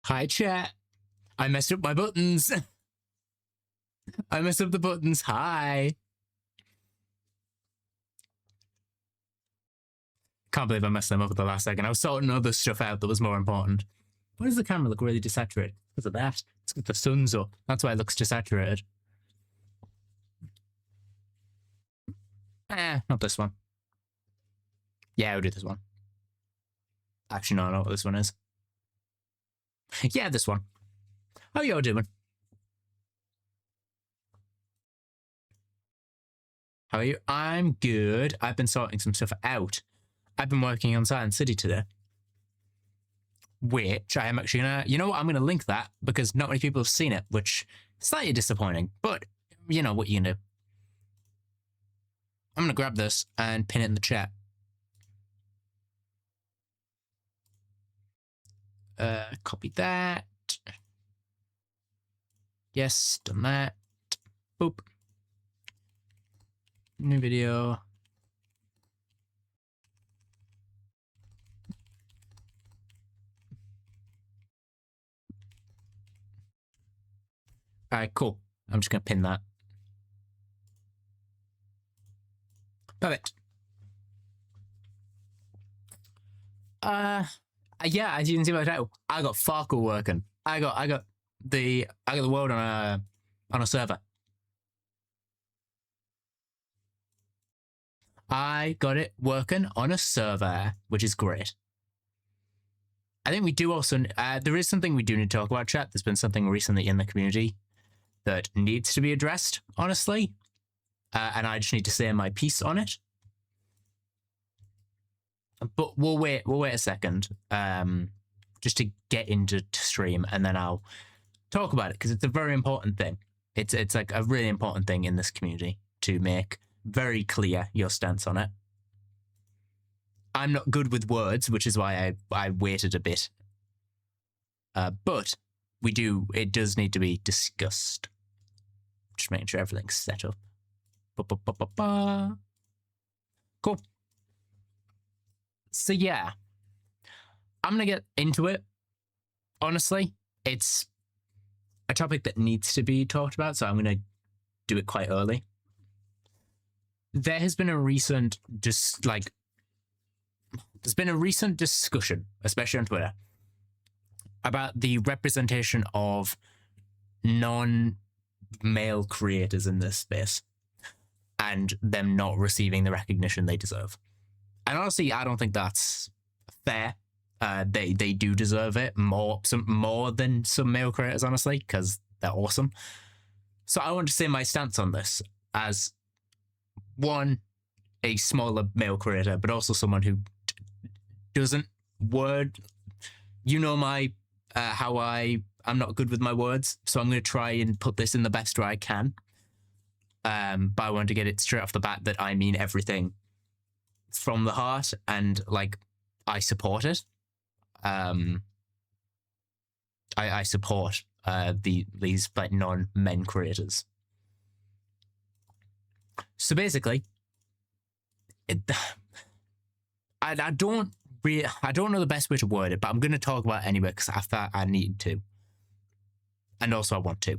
Hi, chat. I messed up my buttons. I messed up the buttons. Hi. Can't believe I messed them up at the last second. I was sorting other stuff out that was more important. Why does the camera look really desaturated? Because of that. It's because the sun's up. That's why it looks desaturated. Not this one. Yeah, I'll do this one. Actually, no, I know what this one is. Yeah, this one. How y'all doing? How are you? I'm good. I've been sorting some stuff out. I've been working on Silent City today. Which I am actually gonna, you know what, I'm gonna link that because not many people have seen it, which is slightly disappointing, but you know what you can do. I'm gonna grab this and pin it in the chat. Copy that. Yes, done that. Boop. New video. All right, cool. I'm just gonna pin that. Perfect. Yeah, as you can see by the title, I got Farkle working. I got the world on a server. I got it working on a server, which is great. I think we do also, there is something we do need to talk about, chat. There's been something recently in the community that needs to be addressed, honestly. And I just need to say my piece on it. But we'll wait a second, just to get into stream, and then I'll talk about it, because it's a very important thing. It's like a really important thing in this community to make very clear your stance on it. I'm not good with words, which is why I waited a bit. But it does need to be discussed. Just making sure everything's set up. Cool. So yeah, I'm gonna get into it. Honestly, it's a topic that needs to be talked about, so I'm gonna do it quite early. There has been a recent there's been a recent discussion, especially on Twitter, about the representation of non-male creators in this space and them not receiving the recognition they deserve. And honestly, I don't think that's fair. They do deserve it more than some male creators, honestly, because they're awesome. So I want to say my stance on this as one, a smaller male creator, but also someone who doesn't my how I'm not good with my words, so I'm going to try and put this in the best way I can. But I want to get it straight off the bat that I mean everything from the heart, and like I support it. I support these like non-men creators. So basically, I don't know the best way to word it, but I'm going to talk about it anyway because I thought I needed to, and also I want to.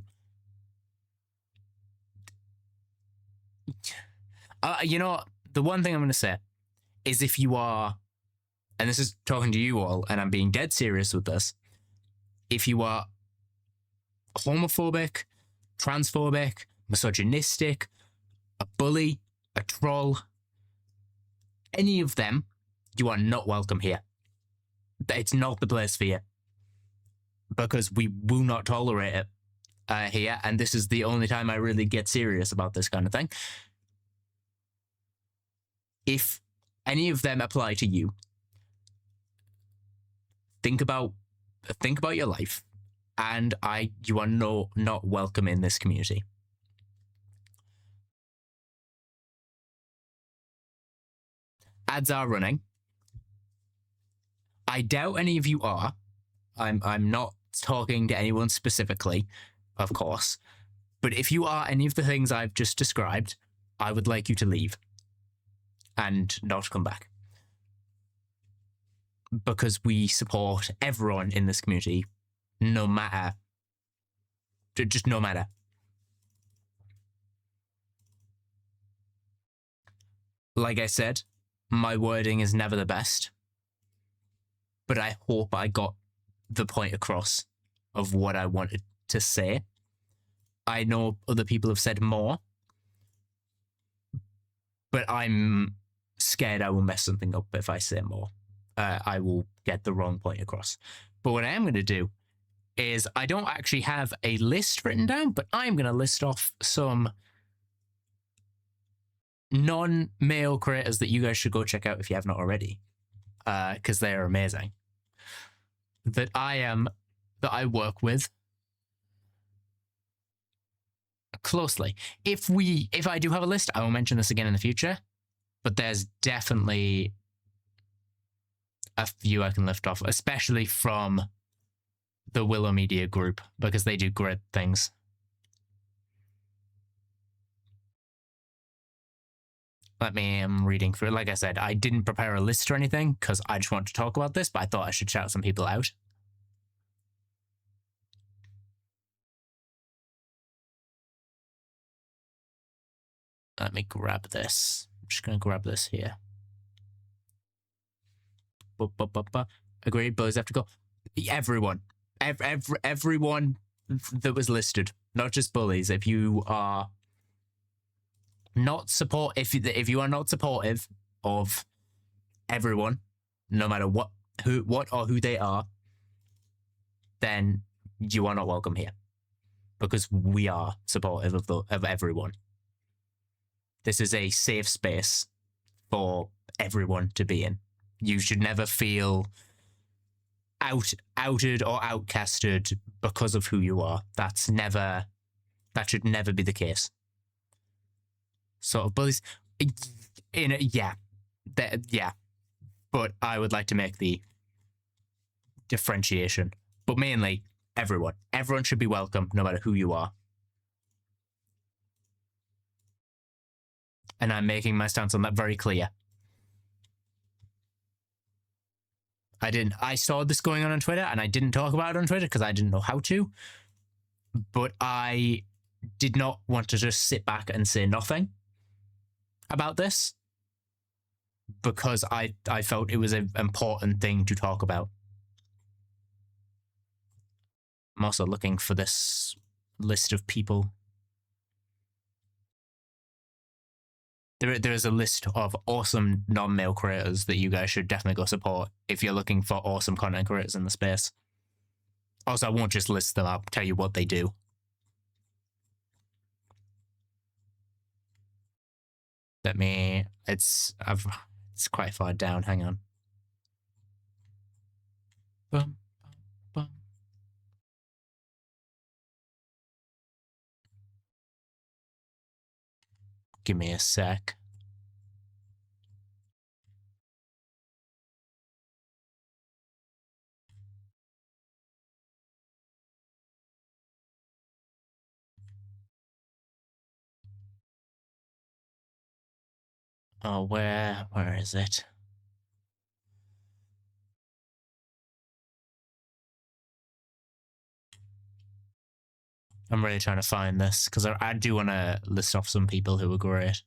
You know, the one thing I'm going to say is, if you are, and this is talking to you all, and I'm being dead serious with this, if you are homophobic, transphobic, misogynistic, a bully, a troll, any of them, you are not welcome here. It's not the place for you, because we will not tolerate it here, and this is the only time I really get serious about this kind of thing. If any of them apply to you, think about your life, and you are not welcome in this community. Ads are running. I doubt any of you are. I'm not talking to anyone specifically, of course. But if you are any of the things I've just described, I would like you to leave and not come back. Because we support everyone in this community no matter. Just no matter. Like I said, my wording is never the best, but I hope I got the point across of what I wanted to say. I know other people have said more, but I'm scared I will mess something up if I say more. I will get the wrong point across. But what I am going to do is I don't actually have a list written down, but I'm going to list off some non-male creators that you guys should go check out if you have not already, because they are amazing. That I work with closely. If I do have a list, I will mention this again in the future, but there's definitely a few I can lift off, especially from the Willow Media group, because they do great things. I'm reading through. Like I said, I didn't prepare a list or anything because I just want to talk about this, but I thought I should shout some people out. Let me grab this. I'm just going to grab this here. Agreed, bullies have to go. Everyone. Everyone that was listed, not just bullies. If you are not if you are not supportive of everyone, no matter what or who they are, then you are not welcome here, because we are supportive of everyone. This is a safe space for everyone to be in. You should never feel outed or outcasted because of who you are. That should never be the case. Sort of bullies, yeah. But I would like to make the differentiation. But mainly, everyone should be welcome, no matter who you are. And I'm making my stance on that very clear. I saw this going on Twitter, and I didn't talk about it on Twitter because I didn't know how to. But I did not want to just sit back and say nothing about this, because I felt it was an important thing to talk about. I'm also looking for this list of people. There is a list of awesome non-male creators that you guys should definitely go support if you're looking for awesome content creators in the space. Also, I won't just list them, I'll tell you what they do. It's quite far down, hang on. Bum, bum. Give me a sec. Oh, where is it? I'm really trying to find this because I do want to list off some people who are great.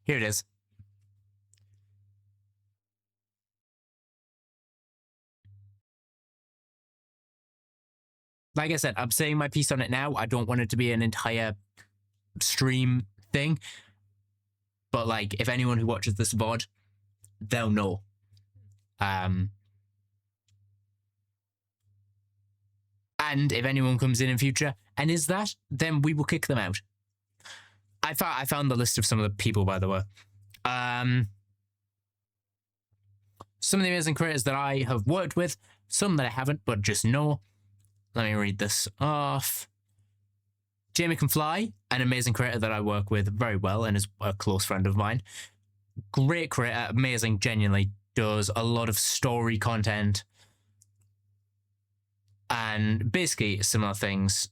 Here it is. Like I said, I'm saying my piece on it now. I don't want it to be an entire stream thing. But like, if anyone who watches this VOD, they'll know. And if anyone comes in future and is that, then we will kick them out. I found the list of some of the people, by the way. Some of the amazing creators that I have worked with, some that I haven't, but just know. Let me read this off. Jamie Can Fly, an amazing creator that I work with very well and is a close friend of mine. Great creator, amazing, genuinely does a lot of story content and basically similar things.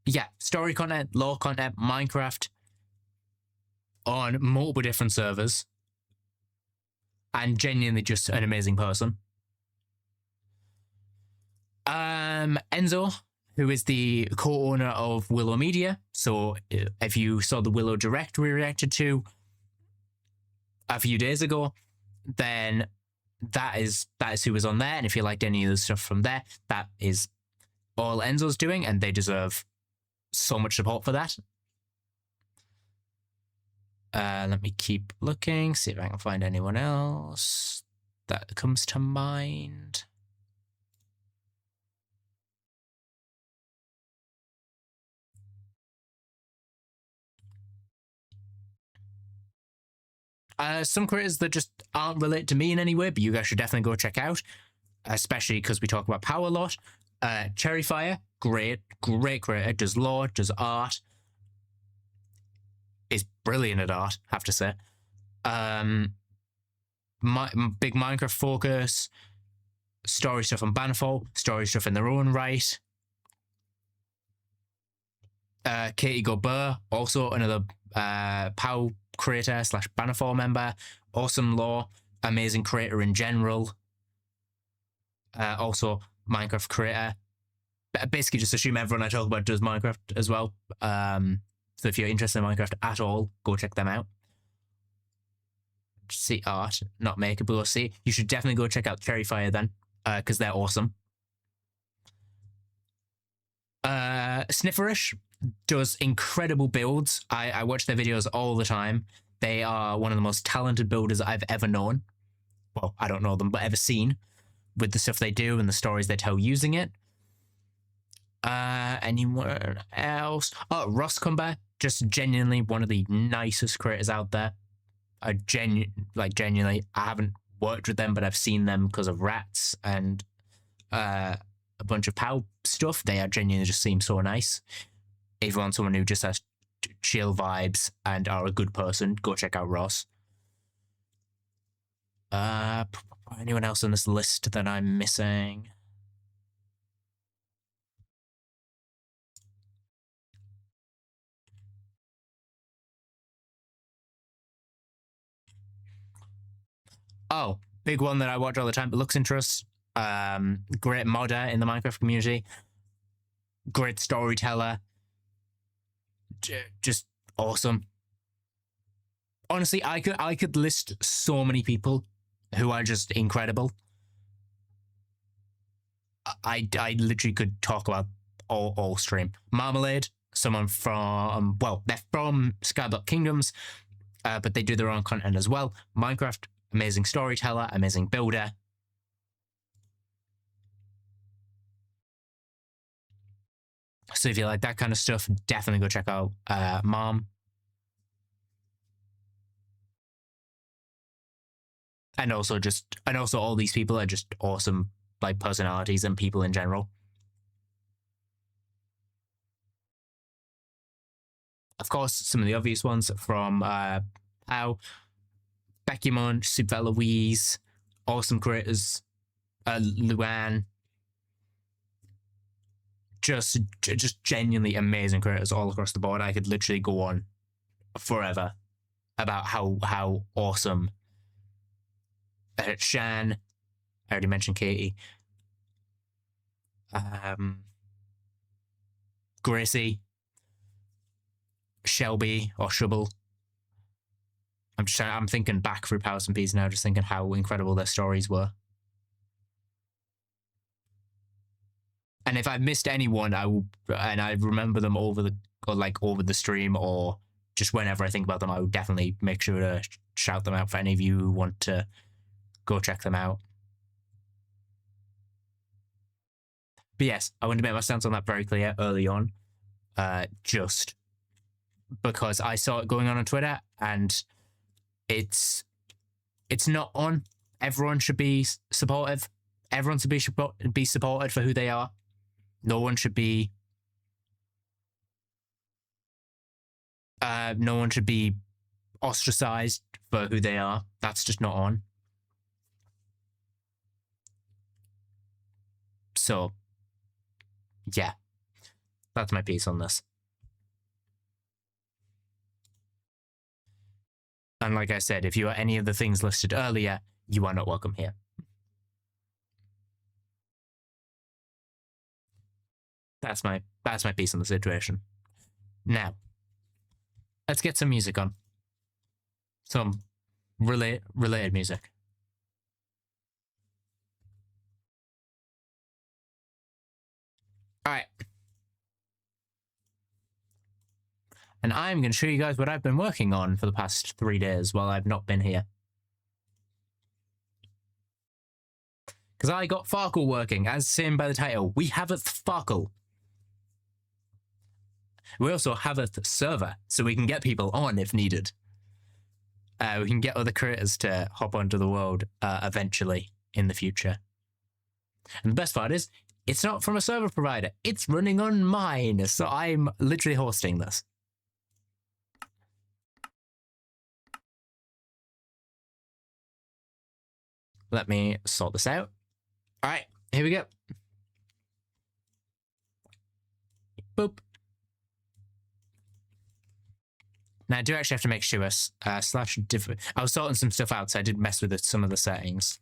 Yeah, story content, lore content, Minecraft on multiple different servers. and genuinely just an amazing person. Enzo, who is the co-owner of Willow Media. So if you saw the Willow Direct we reacted to a few days ago, then that is who was on there. And if you liked any of the stuff from there, that is all Enzo's doing, and they deserve so much support for that. Let me keep looking, see if I can find anyone else that comes to mind. Some creators that just aren't related to me in any way, but you guys should definitely go check out, especially because we talk about power a lot. Cherryfire, great creator, does lore, does art, is brilliant at art, have to say. Big Minecraft focus, story stuff on Bannerfall, story stuff in their own right. Katie Gobert, also another POW creator / Bannerfall member, awesome lore, amazing creator in general. Also Minecraft creator. Basically, just assume everyone I talk about does Minecraft as well. So if you're interested in Minecraft at all, go check them out. See art, not make it, but go see. You should definitely go check out Cherryfire then, because they're awesome. Snifferish does incredible builds. I watch their videos all the time. They are one of the most talented builders I've ever known. Well, I don't know them, but ever seen, with the stuff they do and the stories they tell using it. Anyone else? Oh, Ross Cumber, just genuinely one of the nicest creators out there. Genuinely, I haven't worked with them, but I've seen them because of Rats and a bunch of POW stuff. They are genuinely just seem so nice. If you want someone who just has chill vibes and are a good person, go check out Ross. Anyone else on this list that I'm missing? Oh, big one that I watch all the time, but looks interesting. Great modder in the Minecraft community. Great storyteller. Just awesome. Honestly, I could list so many people who are just incredible. I literally could talk about all stream. Marmalade, someone from, well, they're from Skyblock Kingdoms, but they do their own content as well. Minecraft, amazing storyteller, amazing builder. So if you like that kind of stuff, definitely go check out Mom. And also all these people are just awesome, like, personalities and people in general. Of course, some of the obvious ones from POW, Becky Munch, Super Louise, awesome creators, Luann, just genuinely amazing creators all across the board. I could literally go on forever about how awesome. Shan, I already mentioned Katie. Gracie, Shelby or Shubble. I'm thinking back through Powers and Peas now, just thinking how incredible their stories were. And if I've missed anyone, I remember them over the stream or just whenever I think about them, I would definitely make sure to shout them out for any of you who want to go check them out. But yes, I want to make my stance on that very clear early on, just because I saw it going on Twitter, and it's not on. Everyone should be supportive. Everyone should be supported for who they are. No one should be ostracized for who they are. That's just not on. So, yeah, that's my piece on this. And like I said, if you are any of the things listed earlier, You are not welcome here. That's my piece on the situation. Now, let's get some music on. Some related music. All right. And I'm going to show you guys what I've been working on for the past 3 days while I've not been here. Because I got Farkle working, as seen by the title. We have a Farkle. We also have a server, so we can get people on if needed. We can get other creators to hop onto the world eventually in the future. And the best part is, it's not from a server provider. It's running on mine, so I'm literally hosting this. Let me sort this out. All right, here we go. Boop. Now, I do actually have to make sure /diff. I was sorting some stuff out, so I did mess with some of the settings.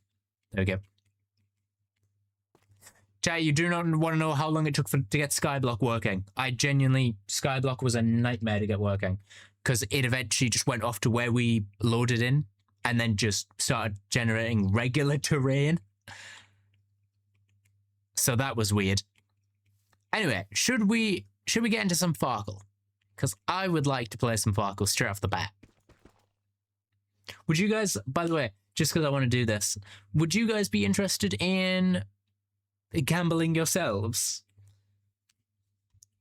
There we go. Chat, you do not want to know how long it took to get Skyblock working. Skyblock was a nightmare to get working because it eventually just went off to where we loaded in and then just started generating regular terrain. So that was weird. Anyway, should we get into some Farkle? Because I would like to play some Farkle straight off the bat. Would you guys, by the way, just because I want to do this, would you guys be interested in gambling yourselves?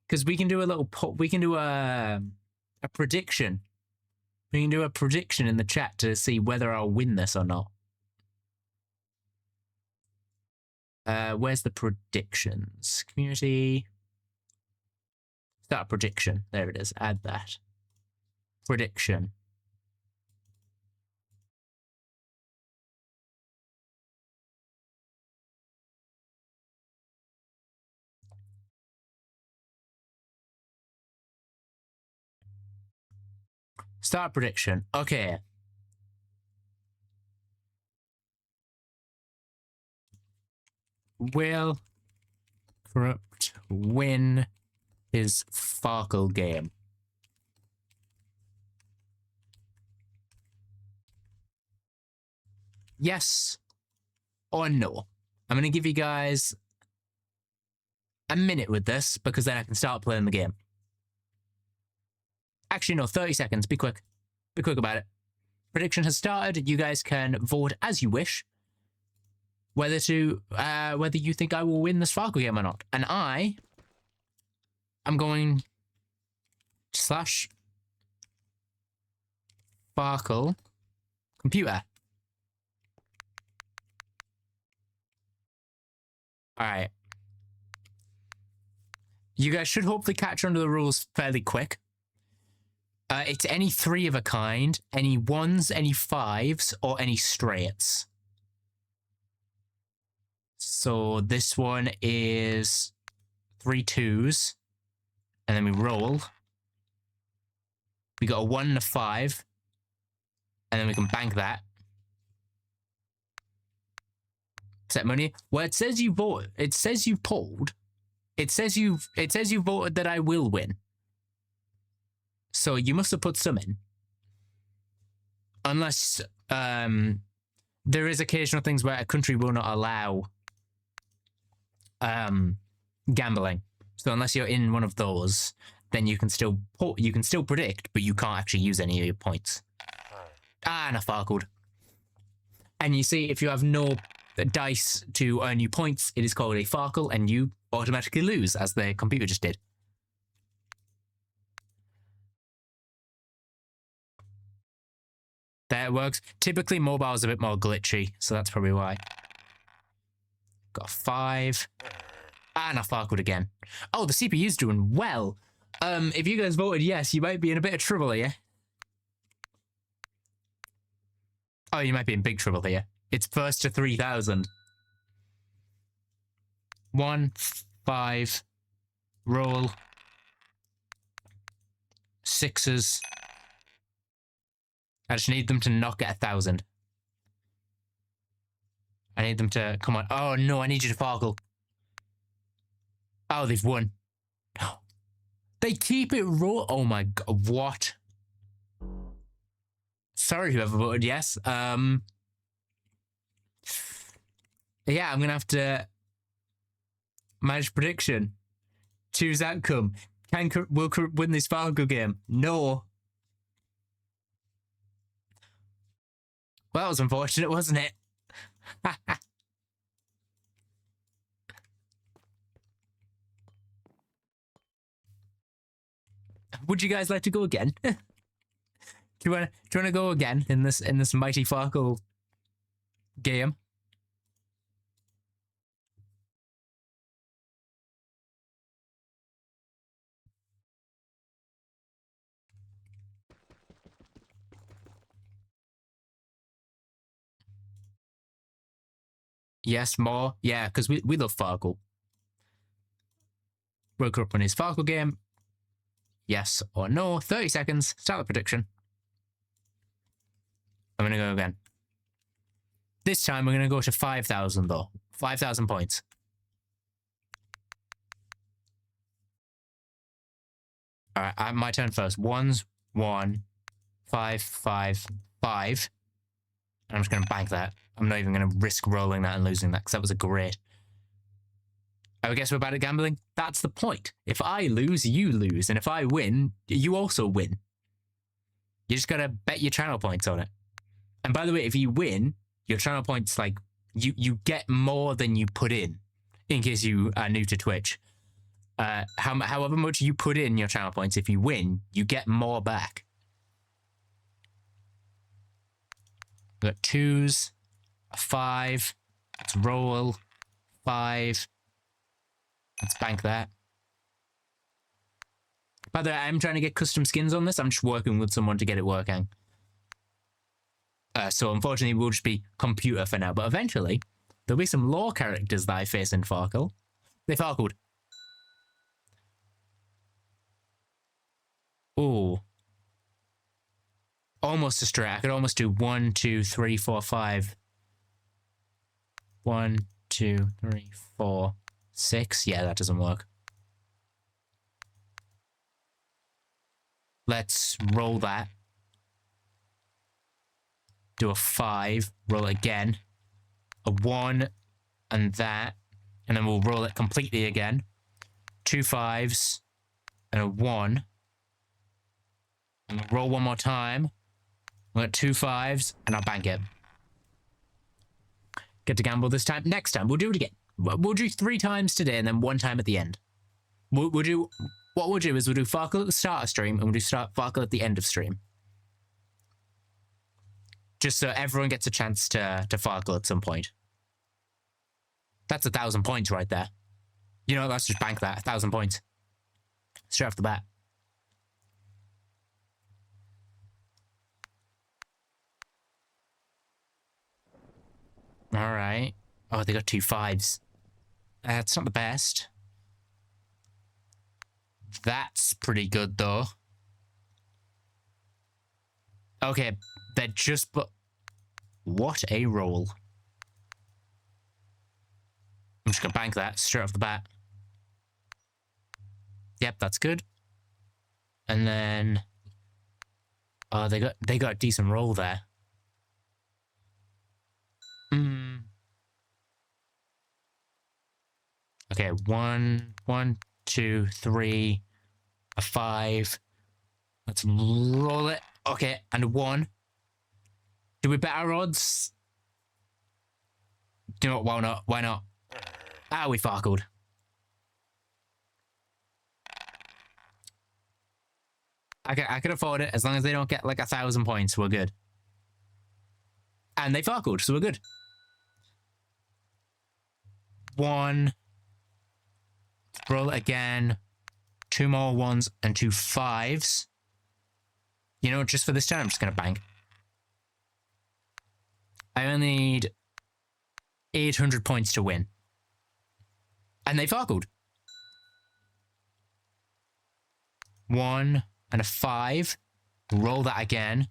Because we can do we can do a prediction. We can do a prediction in the chat to see whether I'll win this or not. Where's the predictions? Community. Start prediction. There it is. Add that. Prediction. Start prediction. Okay. Will Corrupt win his Farkle game? Yes or no? I'm going to give you guys a minute with this because then I can start playing the game. Actually, no, 30 seconds. Be quick. Be quick about it. Prediction has started. You guys can vote as you wish whether you think I will win this Farkle game or not. And I'm going /Farkle computer. All right. You guys should hopefully catch on to the rules fairly quick. It's any 3 of a kind, any 1s, any 5s, or any straights. So this one is 3 2s, and then we roll. We got a 1 and a 5, and then we can bank that. Set money. Well, it says you voted. It says you polled. It says you voted that I will win. So you must have put some in. Unless there is occasional things where a country will not allow gambling. So unless you're in one of those, then you can still predict, but you can't actually use any of your points. And I Farkled. And you see, if you have no dice to earn you points, it is called a Farkle, and you automatically lose, as the computer just did. There it works. Typically, mobile is a bit more glitchy, so that's probably why. Got a 5. And I Farkled again. Oh, the CPU's doing well. If you guys voted yes, you might be in a bit of trouble here. Oh, you might be in big trouble here. It's first to 3,000. 1, 5, roll. 6s. I just need them to not get 1,000. I need them to come on. Oh no, I need you to Farkle. Oh, they've won. They keep it roll. Oh my god, what? Sorry, whoever voted yes. Yeah, I'm gonna have to manage prediction. Choose outcome. Will win this Farkle game? No. Well, that was unfortunate, wasn't it? Would you guys like to go again? Do you want to go again in this mighty Farkle game? Yes, more. Yeah, because we love Farkle. Woke up on his Farkle game. Yes or no. 30 seconds. Start the prediction. I'm going to go again. This time we're going to go to 5,000 though. 5,000 points. All right, my turn first. 1s, 1, 5, 5, 5. I'm just going to bank that. I'm not even going to risk rolling that and losing that because that was a great. I guess we're bad at gambling. That's the point. If I lose, you lose. And if I win, you also win. You just got to bet your channel points on it. And by the way, if you win, your channel points, like, you get more than you put in case you are new to Twitch. However much you put in your channel points, if you win, you get more back. We got 2s, a 5. Let's roll. 5. Let's bank that. By the way, I'm trying to get custom skins on this. I'm just working with someone to get it working. So unfortunately, we'll just be computer for now. But eventually, there'll be some lore characters that I face in Farkle. They Farkled. Ooh. Almost a straight. I could almost do 1, 2, 3, 4, 5. 1, 2, 3, 4, 6. Yeah, that doesn't work. Let's roll that. Do a 5. Roll it again. A 1 and that. And then we'll roll it completely again. 2 5s and a 1. And we'll roll one more time. We'll get 2 5s and I'll bank it. Get to gamble this time. Next time, we'll do it again. We'll do 3 times today and then 1 time at the end. What we'll do is we'll do Farkle at the start of stream and we'll do Farkle at the end of stream. Just so everyone gets a chance to Farkle at some point. That's 1,000 points right there. You know, let's just bank that. 1,000 points. Straight off the bat. All right. Oh, they got 2 5s. That's not the best. That's pretty good, though. Okay, they're just... What a roll. I'm just gonna bank that straight off the bat. Yep, that's good. And then... Oh, they got a decent roll there. Okay, 1, 2, 3, a 5. Let's roll it. Okay, and a 1. Do we bet our odds? Do you know what? Why not? Why not? Ah, we Farkled. I can afford it as long as they don't get like 1,000 points. We're good. And they Farkled, so we're good. 1. Roll it again. 2 more 1s and 2 5s. You know, just for this time, I'm just going to bank. I only need 800 points to win. And they Farkled. 1 and a 5. Roll that again.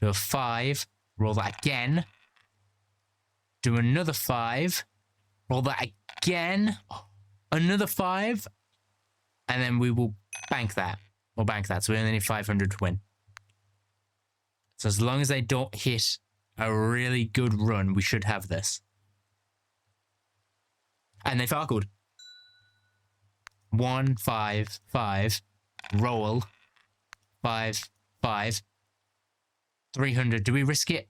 Do a 5. Roll that again. Do another 5. Roll that again. Another 5. And then we will bank that. We'll bank that. So we only need 500 to win. So as long as they don't hit a really good run, we should have this. And they farkled. 1, 5, 5. Roll. 5, 5. 300. Do we risk it?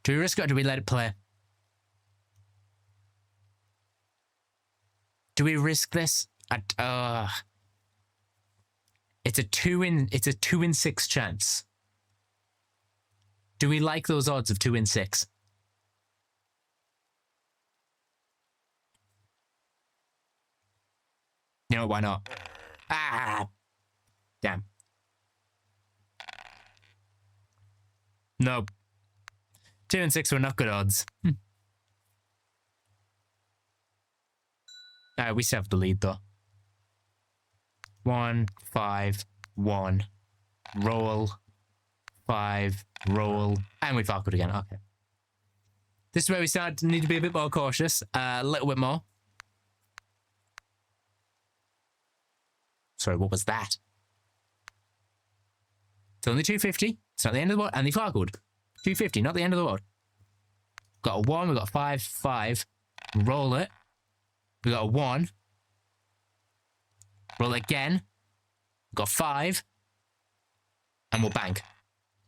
Do we risk it or do we let it play? Do we risk this? It's a 2 in 6 chance. Do we like those odds of 2 in 6? You know, why not? Ah! Damn. Nope. 2 and 6 were not good odds. We still have the lead though. 1, 5, 1. Roll. 5. Roll. And we farkled again. Okay. This is where we start to need to be a bit more cautious. A little bit more. Sorry, what was that? It's only 250. It's not the end of the world. And they farkled. 250, not the end of the world. Got a 1, we got a 5, 5. Roll it. We got a 1. Roll it again. We got 5. And we'll bank.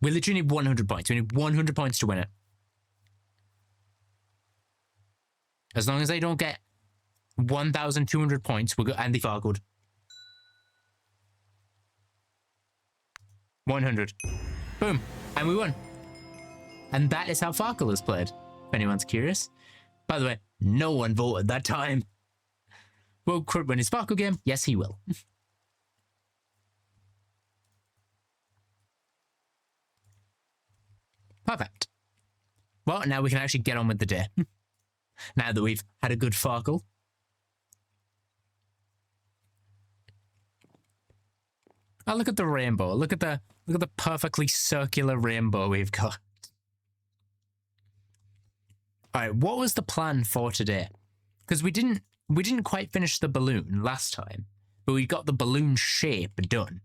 We literally need 100 points. We need 100 points to win it. As long as they don't get 1,200 points, we're good. And they farkled. 100. Boom. And we won. And that is how Farkle is played, if anyone's curious. By the way, no one voted that time. Will Crud win his Farkle game? Yes, he will. Perfect. Well, now we can actually get on with the day. Now that we've had a good Farkle. Oh, look at the rainbow. Look at the perfectly circular rainbow we've got. All right, what was the plan for today? Because we didn't quite finish the balloon last time, but we got the balloon shape done.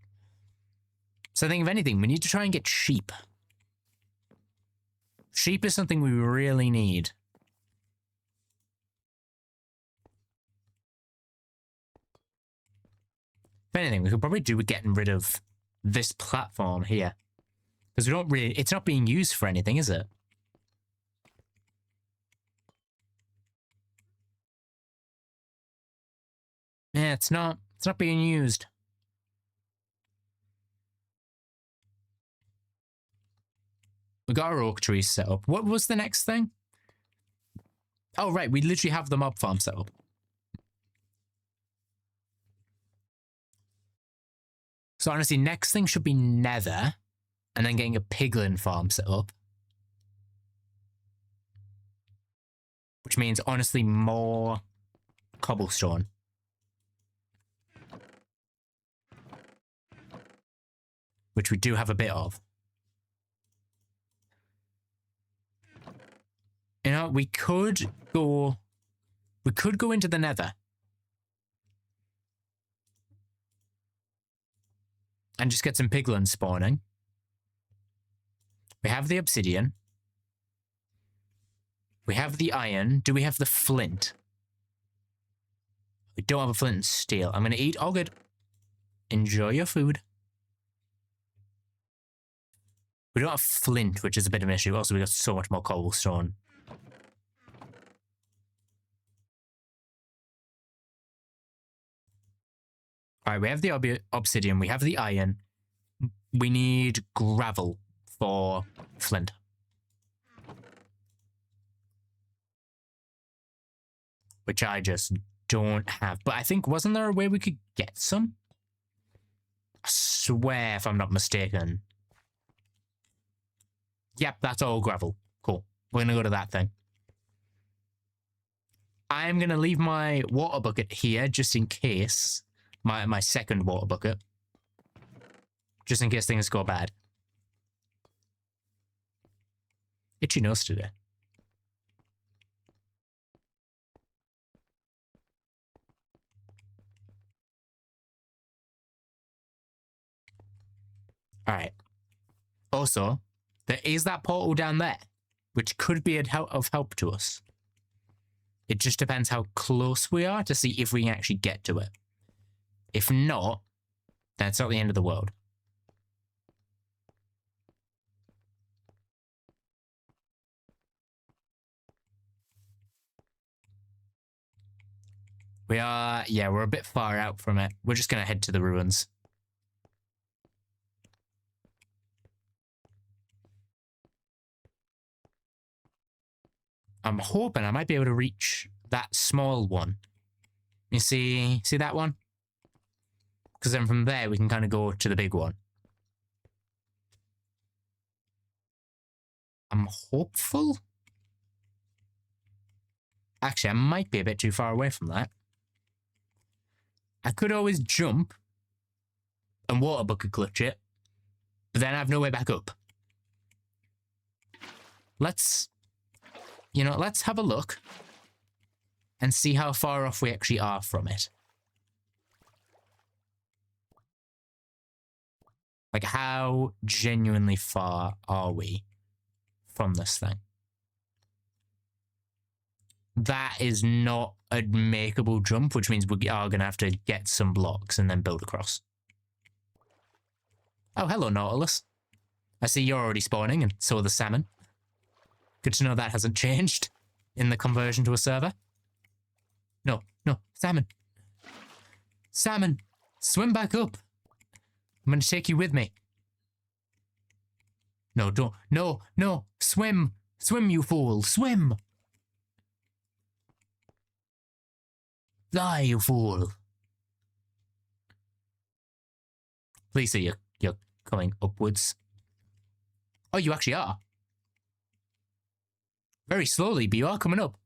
So I think if anything, we need to try and get sheep. Sheep is something we really need. If anything, we could probably do with getting rid of this platform here. Because we don't really, it's not being used for anything, is it? Yeah, it's not being used. We got our oak trees set up. What was the next thing? Oh, right, we literally have the mob farm set up. So honestly, next thing should be nether, and then getting a piglin farm set up. Which means, honestly, more cobblestone. Which we do have a bit of. You know, we could go into the nether. And just get some piglins spawning. We have the obsidian. We have the iron. Do we have the flint? We don't have a flint and steel. I'm going to eat. All good. Enjoy your food. We don't have flint, which is a bit of an issue. Also, we got so much more cobblestone. All right, we have the obsidian. We have the iron. We need gravel for flint. Which I just don't have. But I think, wasn't there a way we could get some? I swear, if I'm not mistaken. Yep, that's all gravel. Cool. We're going to go to that thing. I'm going to leave my water bucket here just in case. My second water bucket. Just in case things go bad. Itchy nose today. All right. Also, there is that portal down there, which could be of help to us. It just depends how close we are to see if we can actually get to it. If not, then it's not the end of the world. We're a bit far out from it. We're just going to head to the ruins. I'm hoping I might be able to reach that small one. You see that one? Because then from there we can kind of go to the big one. I'm hopeful. Actually, I might be a bit too far away from that. I could always jump and water bucket clutch it, but then I have no way back up. Let's have a look and see how far off we actually are from it. Like, how genuinely far are we from this thing? That is not a makeable jump, which means we are going to have to get some blocks and then build across. Oh, hello, Nautilus. I see you're already spawning, and so are the salmon. Good to know that hasn't changed in the conversion to a server. No, salmon. Salmon, swim back up. I'm going to take you with me. No, don't. No, swim. Swim, you fool, swim. Die, you fool. Please say you're coming upwards. Oh, you actually are. Very slowly, but you are coming up.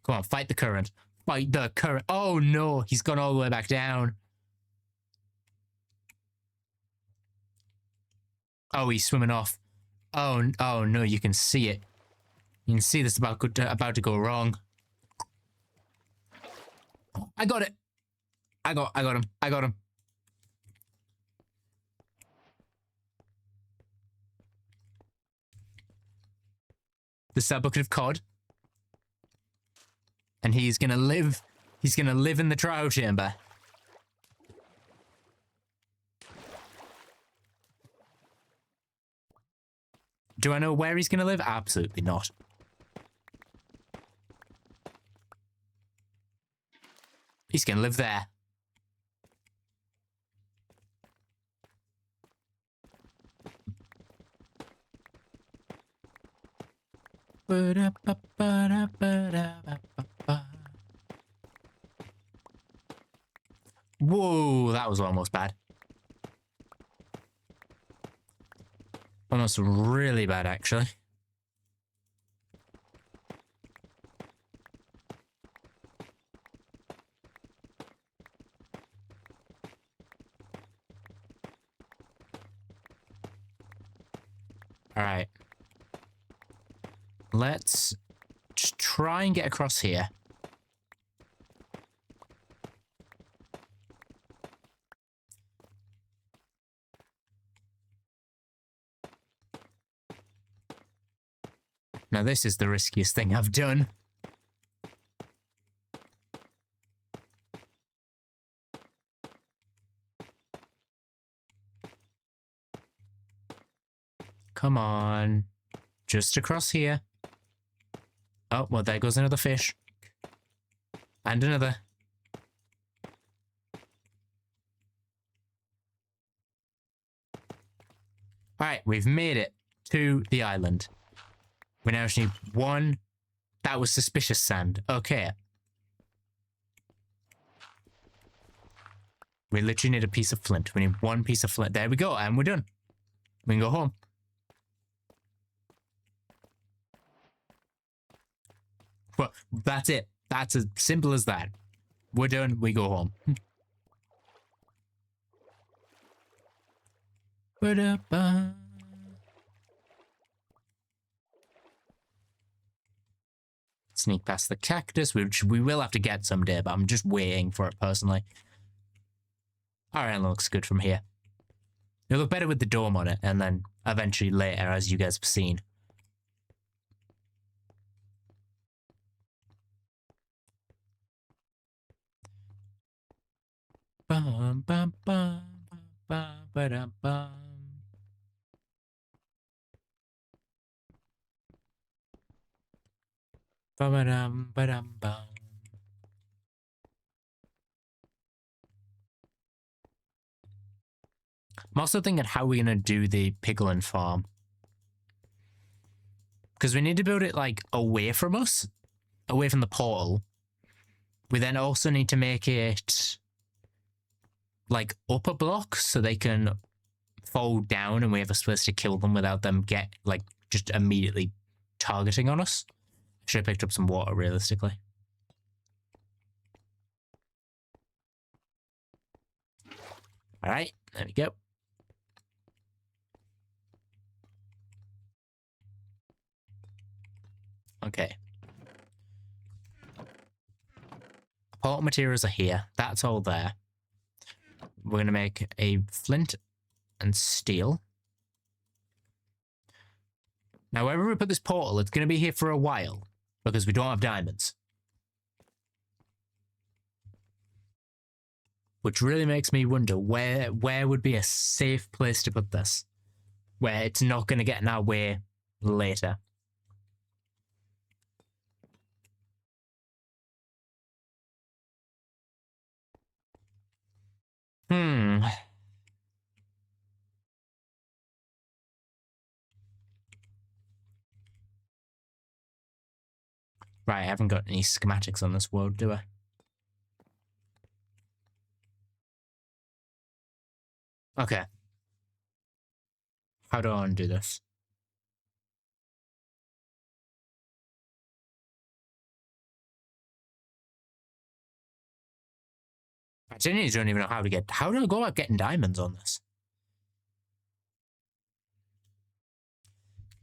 Come on, fight the current. Fight the current. Oh no, he's gone all the way back down. Oh, he's swimming off. Oh no, you can see it. You can see this about to go wrong. I got it. I got him. This is a bucket of cod. And he's gonna live in the trial chamber. Do I know where he's gonna live? Absolutely not. He's gonna live there. Whoa, that was almost bad. Almost really bad, actually. All right. Let's just try and get across here. Now this is the riskiest thing I've done. Come on. Just across here. Oh, well, there goes another fish. And another. Alright, we've made it to the island. We now just need one. That was suspicious sand. Okay. We literally need a piece of flint. We need one piece of flint. There we go, and we're done. We can go home. Well, that's it. That's as simple as that. We're done. We go home. Sneak past the cactus, which we will have to get someday, but I'm just waiting for it personally. Alright, looks good from here. It'll look better with the dome on it, and then eventually later, as you guys have seen. Bum, bum, bum, bum, ba-dum, bum. Ba-ba-dum, ba-dum, bum. I'm also thinking how we're going to do the piglin farm. Because we need to build it, like, away from us. Away from the portal. We then also need to make it, like, upper blocks so they can fall down and we have a space to kill them without them just immediately targeting on us. Should have picked up some water, realistically. All right, there we go. Okay. Portal materials are here. That's all there. We're going to make a flint and steel. Now, wherever we put this portal, it's going to be here for a while because we don't have diamonds. Which really makes me wonder where would be a safe place to put this, where it's not going to get in our way later. Right, I haven't got any schematics on this world, do I? Okay. How do I undo this? I genuinely don't even know how to get. How do I go about getting diamonds on this?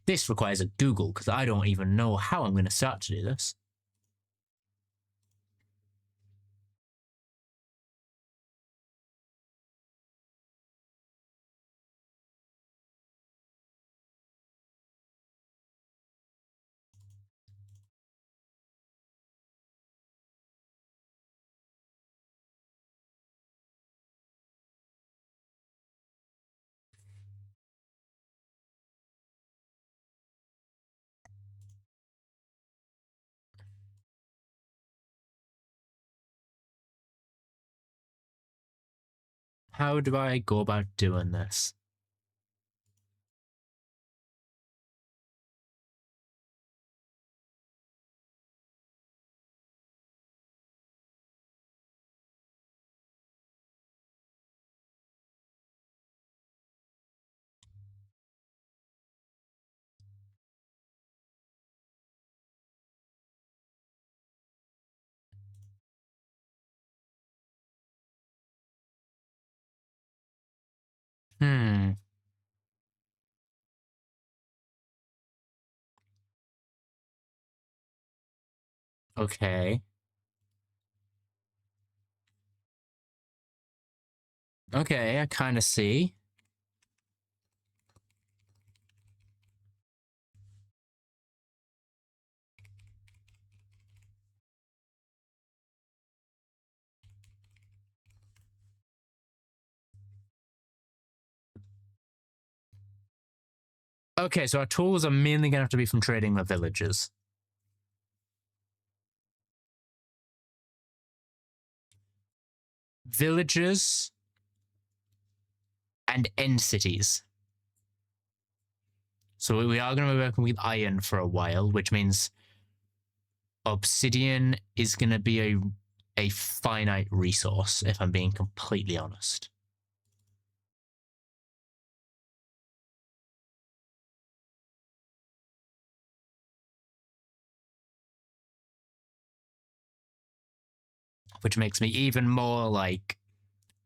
This requires a Google because I don't even know how I'm going to start to do this. How do I go about doing this? Hmm. Okay. Okay, I kind of see. Okay, so our tools are mainly going to have to be from trading the villagers. Villagers and end cities. So we are going to be working with iron for a while, which means obsidian is going to be a finite resource, if I'm being completely honest. Which makes me even more like,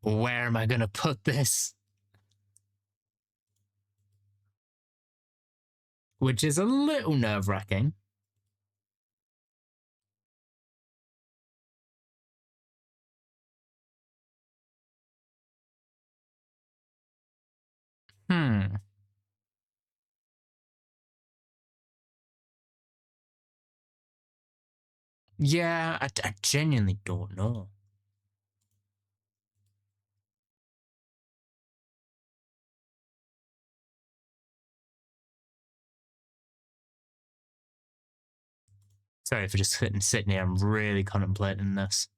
where am I going to put this? Which is a little nerve-wracking. Yeah, I genuinely don't know. Sorry for just sitting here. I'm really contemplating this.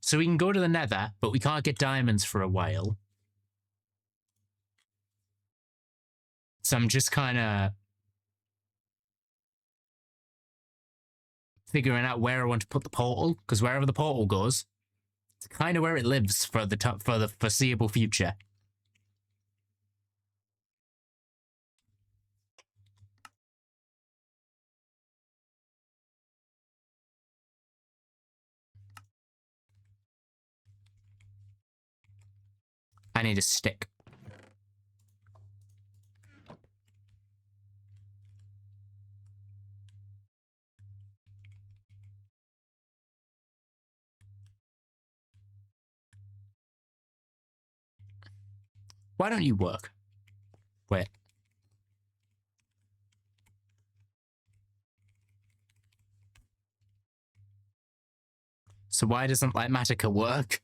So we can go to the Nether, but we can't get diamonds for a while. So I'm just kind of figuring out where I want to put the portal, because wherever the portal goes, it's kind of where it lives for the foreseeable future. I need a stick. Why don't you work? Wait. So why doesn't Matica work?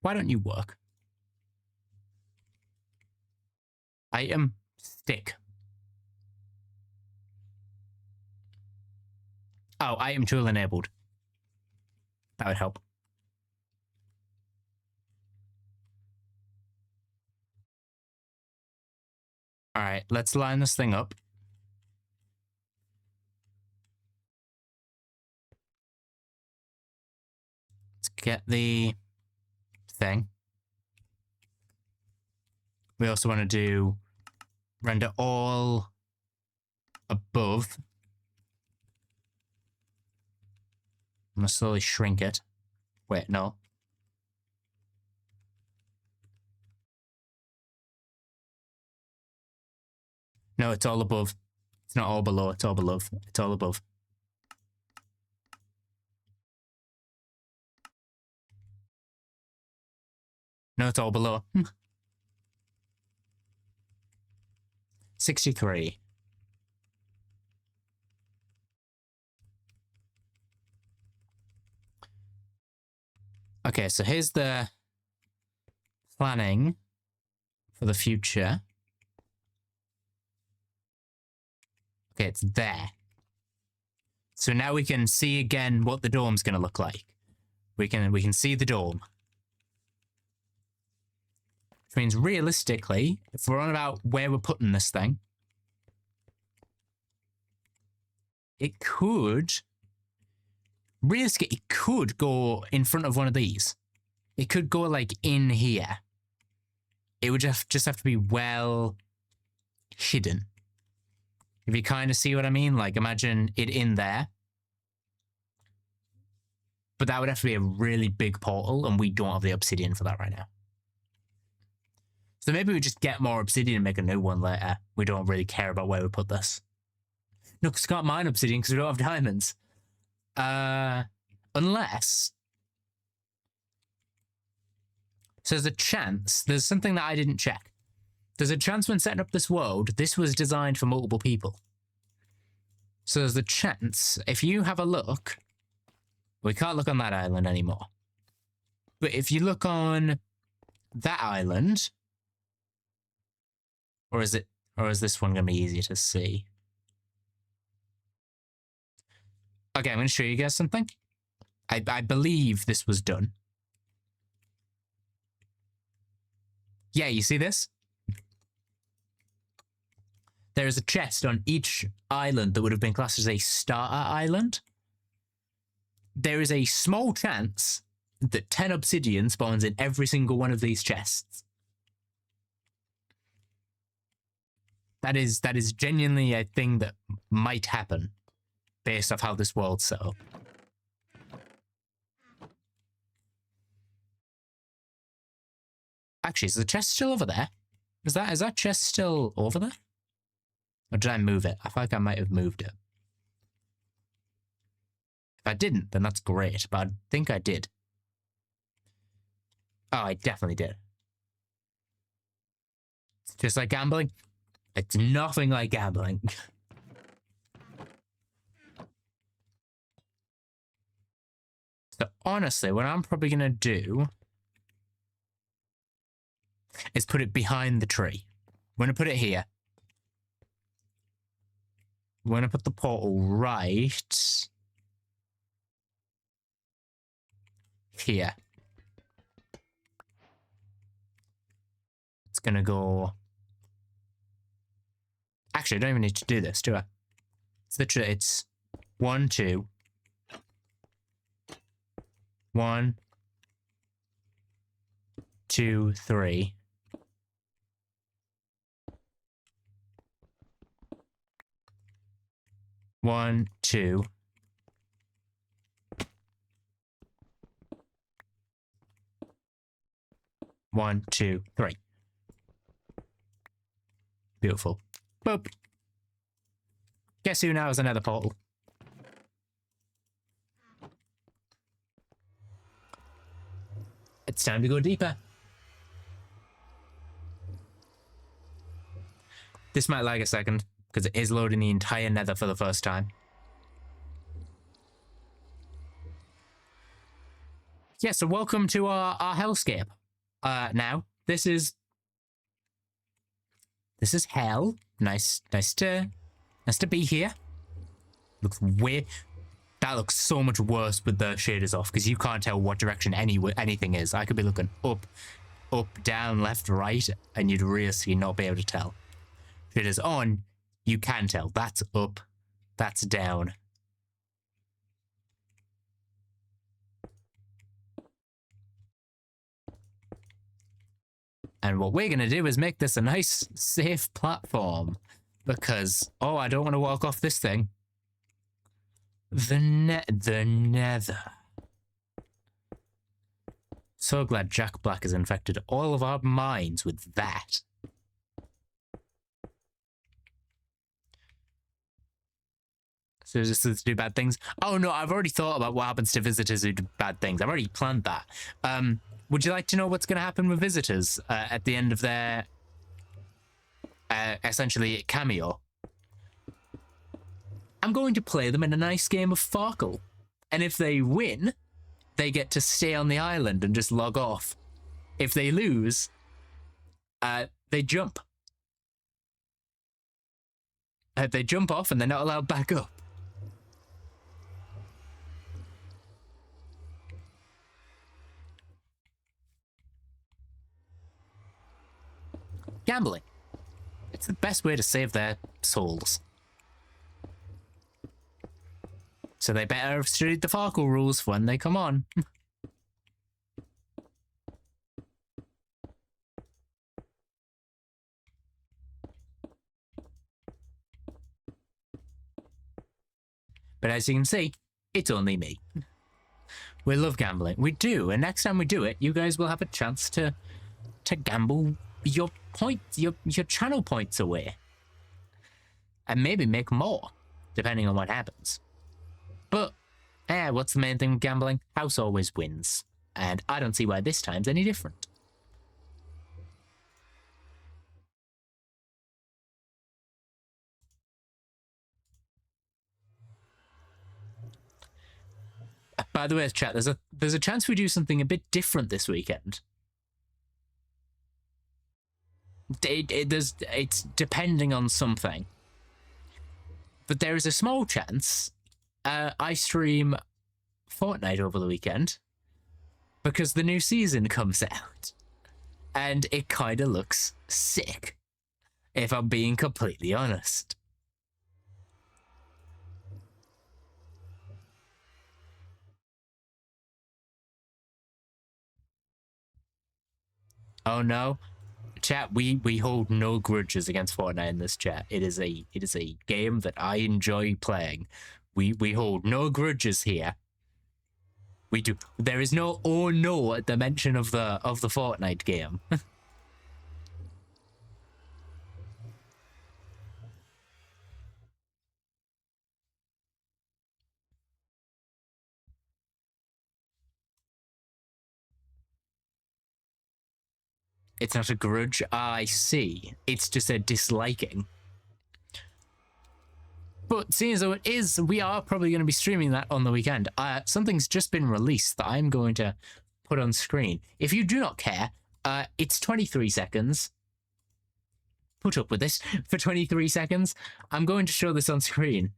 Why don't you work? Item, stick. Oh, item tool enabled. That would help. All right, let's line this thing up. Let's get the thing. We also want to do render all above. I'm going to slowly shrink it. Wait, no. No, it's all above. It's not all below, it's all below. It's all above. No, it's all below. 63. Okay, so here's the planning for the future. Okay, it's there. So now we can see again what the dome's going to look like. We can see the dome. Which means realistically, if we're on about where we're putting this thing, it could... Realistically, it could go in front of one of these. It could go like in here. It would just have to be well hidden. If you kind of see what I mean, like imagine it in there. But that would have to be a really big portal, and we don't have the obsidian for that right now. So maybe we just get more obsidian and make a new one later. We don't really care about where we put this. No, because we can't mine obsidian because we don't have diamonds. Unless... So there's a chance, there's something that I didn't check. There's a chance when setting up this world, this was designed for multiple people. So there's a chance, if you have a look, we can't look on that island anymore. But if you look on that island, or is this one going to be easier to see? Okay, I'm going to show you guys something. I believe this was done. Yeah, you see this? There is a chest on each island that would have been classed as a starter island. There is a small chance that 10 obsidian spawns in every single one of these chests. That is genuinely a thing that might happen based off how this world's set up. Actually, is the chest still over there? Is that chest still over there? Or did I move it? I feel like I might have moved it. If I didn't, then that's great, but I think I did. Oh, I definitely did. It's just like gambling. It's nothing like gambling. So honestly, what I'm probably going to do is put it behind the tree. I'm going to put it here. I'm going to put the portal right here. It's going to go... Actually, I don't even need to do this, do I? It's literally, it's 1, 2. 1, 2, 3. 1, 2. 1, 2, 3. Beautiful. Boop. Guess who now has another portal? It's time to go deeper. This might lag a second, because it is loading the entire nether for the first time. Yeah, so welcome to our hellscape. Now, this is hell. Nice to be here. Looks weird. That looks so much worse with the shaders off, because you can't tell what direction anything is. I could be looking up, down, left, right, and you'd really not be able to tell. Shaders on, you can tell. That's up, that's down. And what we're going to do is make this a nice, safe platform. Because, oh, I don't want to walk off this thing. The nether. So glad Jack Black has infected all of our minds with that. So just to do bad things. Oh no, I've already thought about what happens to visitors who do bad things. I've already planned that. Would you like to know what's going to happen with visitors at the end of their essentially cameo? I'm going to play them in a nice game of Farkle. And if they win, they get to stay on the island and just log off. If they lose, they jump. They jump off and they're not allowed back up. Gambling. It's the best way to save their souls. So they better have studied the Farkle rules for when they come on. But as you can see, it's only me. We love gambling. We do, and next time we do it, you guys will have a chance to gamble your points, your channel points away. And maybe make more, depending on what happens. But, what's the main thing with gambling? House always wins. And I don't see why this time's any different. By the way, chat, there's a chance we do something a bit different this weekend. It's depending on something. But there is a small chance I stream Fortnite over the weekend because the new season comes out. And it kind of looks sick, if I'm being completely honest. Oh no. Chat, we hold no grudges against Fortnite in this chat. It is a game that I enjoy playing. We hold no grudges here. We do. There is no oh no at the mention of the Fortnite game. It's not a grudge. I see. It's just a disliking. But seeing as though it is, we are probably going to be streaming that on the weekend. Something's just been released that I'm going to put on screen. If you do not care, it's 23 seconds. Put up with this for 23 seconds. I'm going to show this on screen.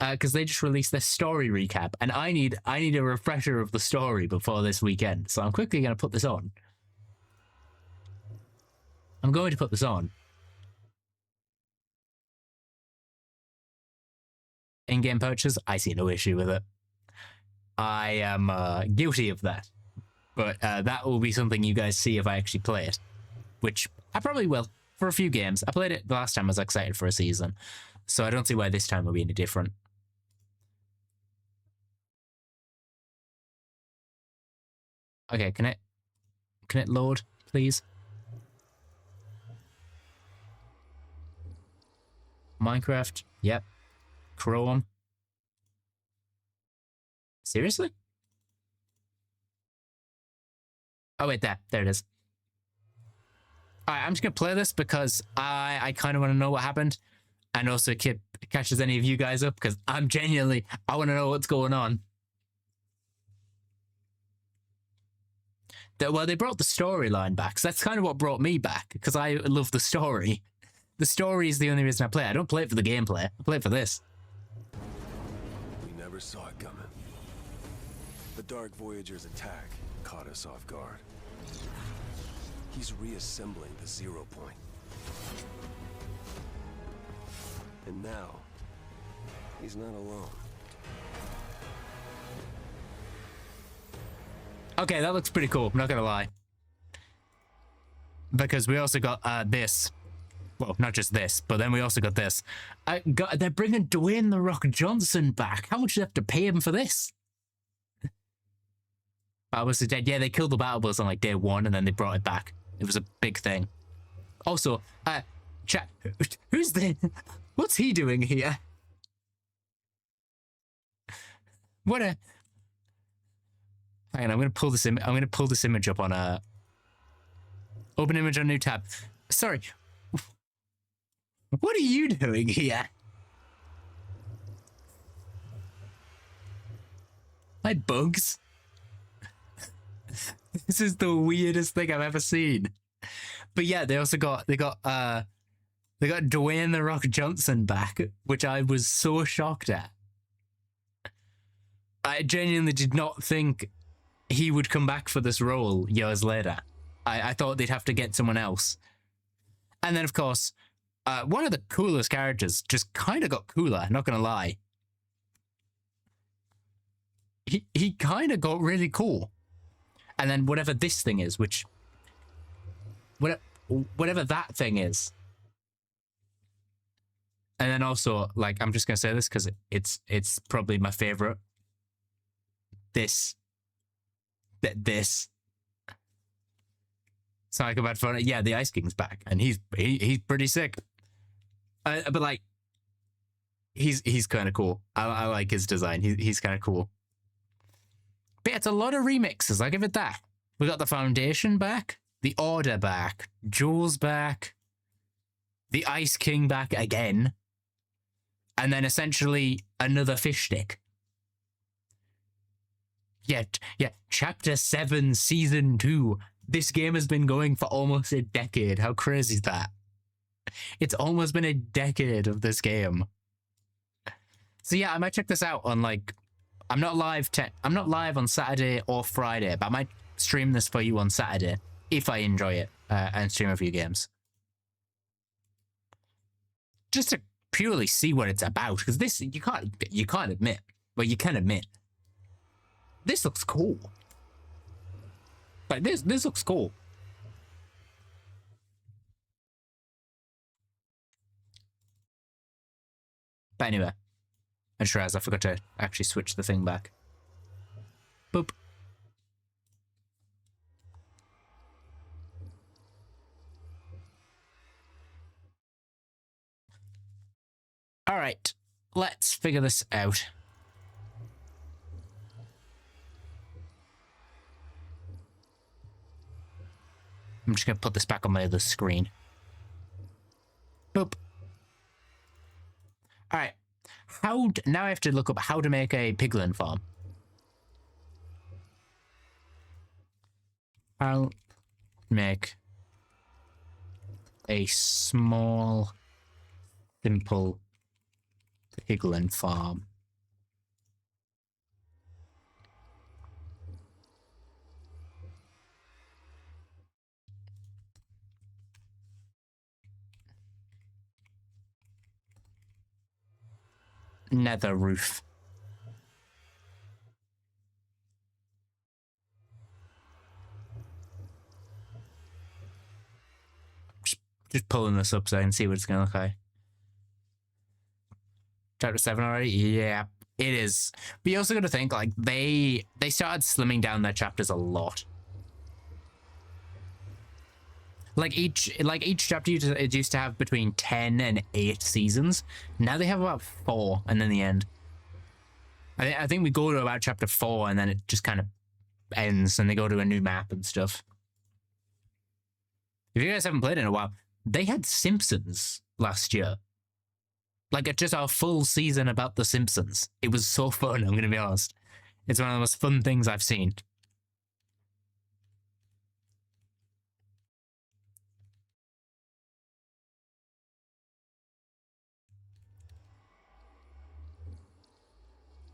Because they just released their story recap, and I need a refresher of the story before this weekend. So I'm quickly going to put this on. I'm going to put this on. In-game purchase, I see no issue with it. I am guilty of that. But that will be something you guys see if I actually play it. Which I probably will, for a few games. I played it the last time I was excited for a season. So I don't see why this time will be any different. Okay, can it load, please? Minecraft, yep. Chrome. Seriously? Oh wait, there it is. Alright, I'm just gonna play this because I kind of want to know what happened, and also if it catches any of you guys up, because I want to know what's going on. Well, they brought the storyline back, so that's kind of what brought me back, because I love the story. The story is the only reason I play. I don't play it for the gameplay. I play it for this. We never saw it coming. The Dark Voyager's attack caught us off guard. He's reassembling the 0 point. And now, he's not alone. Okay, that looks pretty cool. I'm not gonna lie. Because we also got this. Well, not just this, but then we also got this. They're bringing Dwayne "The Rock" Johnson back. How much do they have to pay him for this? Battle Bus is dead. Yeah, they killed the Battle Bus on like day 1, and then they brought it back. It was a big thing. Also, chat. Who's the? What's he doing here? What a. Hang on, I'm gonna pull this image up on open image on new tab. Sorry. What are you doing here? Hi, bugs. This is the weirdest thing I've ever seen. But yeah, they got Dwayne "The Rock" Johnson back, which I was so shocked at. I genuinely did not think he would come back for this role years later. I thought they'd have to get someone else. And then, of course, one of the coolest characters just kind of got cooler, not gonna lie. He kind of got really cool. And then whatever this thing is, whatever that thing is. And then also, like, I'm just gonna say this because it's probably my favorite. This. Sound like a bad fun. Yeah, the Ice King's back, and he's pretty sick. But like, he's kind of cool. I like his design. He's kind of cool. But yeah, it's a lot of remixes. I'll give it that. We got the Foundation back, the Order back, Jules back, the Ice King back again, and then essentially another fish stick. Yeah, Chapter 7, Season 2. This game has been going for almost a decade. How crazy is that? It's almost been a decade of this game. So yeah, I might check this out on like... I'm not live on Saturday or Friday, but I might stream this for you on Saturday if I enjoy it and stream a few games. Just to purely see what it's about, because this you can't admit, but you can admit. This looks cool. Like this looks cool. But anyway, I just realized I forgot to actually switch the thing back. Boop. All right, let's figure this out. I'm just gonna put this back on my other screen. Boop. All right. Now I have to look up how to make a piglin farm. I'll make a small, simple piglin farm. Nether roof. Just pulling this up so I can see what it's gonna look like. Chapter 7 already? Yeah, it is. But you also got to think, like, they started slimming down their chapters a lot. Like each chapter it used to have between 10 and 8 seasons. Now they have about 4, and then the end. I think we go to about chapter 4, and then it just kind of ends, and they go to a new map and stuff. If you guys haven't played in a while, they had Simpsons last year. Like, just a full season about the Simpsons. It was so fun, I'm gonna be honest. It's one of the most fun things I've seen.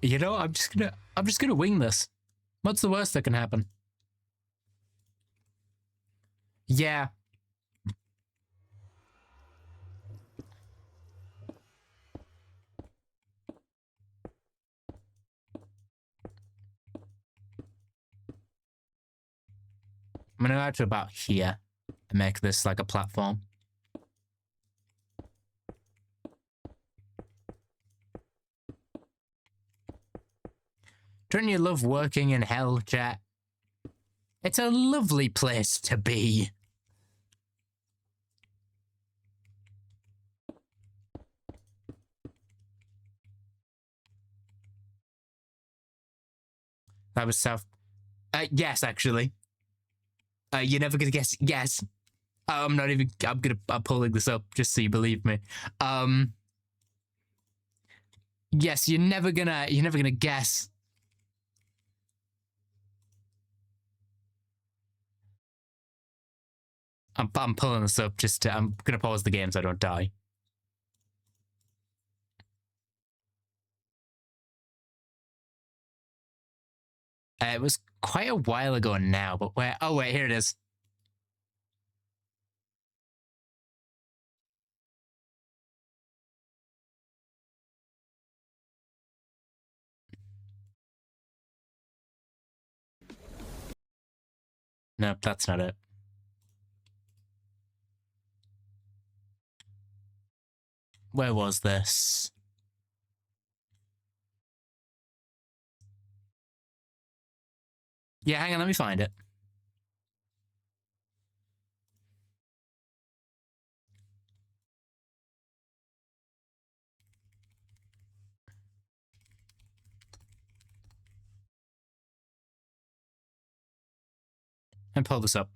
You know, I'm just gonna wing this. What's the worst that can happen? Yeah. I'm gonna go to about here and make this like a platform. Don't you love working in hell, chat? It's a lovely place to be. That was South. Yes, actually. You're never gonna guess. Yes. I'm not even. I'm pulling this up just so you believe me. Yes, you're never gonna guess. I'm pulling this up just to. I'm gonna pause the game so I don't die. It was quite a while ago now, but where? Oh wait, here it is. Nope, that's not it. Where was this? Yeah, hang on, let me find it. And pull this up.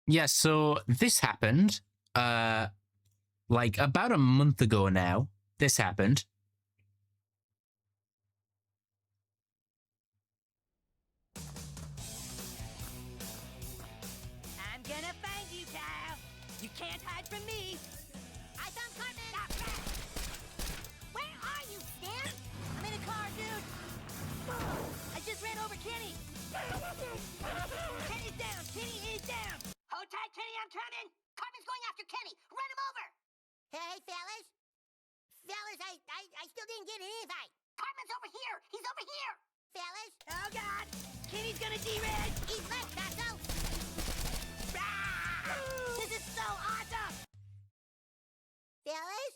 Yeah, so this happened, like about a month ago now. This happened. I'm gonna find you, Kyle. You can't hide from me. I found Cartman. Where are you, Stan? I'm in a car, dude. I just ran over Kenny. Kenny's down. Kenny is down. Hold tight, Kenny. I'm coming. Cartman's going after Kenny. Run him over. Hey, fellas. Fellas, I still didn't get an invite. Cartman's over here. He's over here. Fellas. Oh, God. Kenny's gonna D-Red. He's left, Tasso. This is so awesome! Fellas?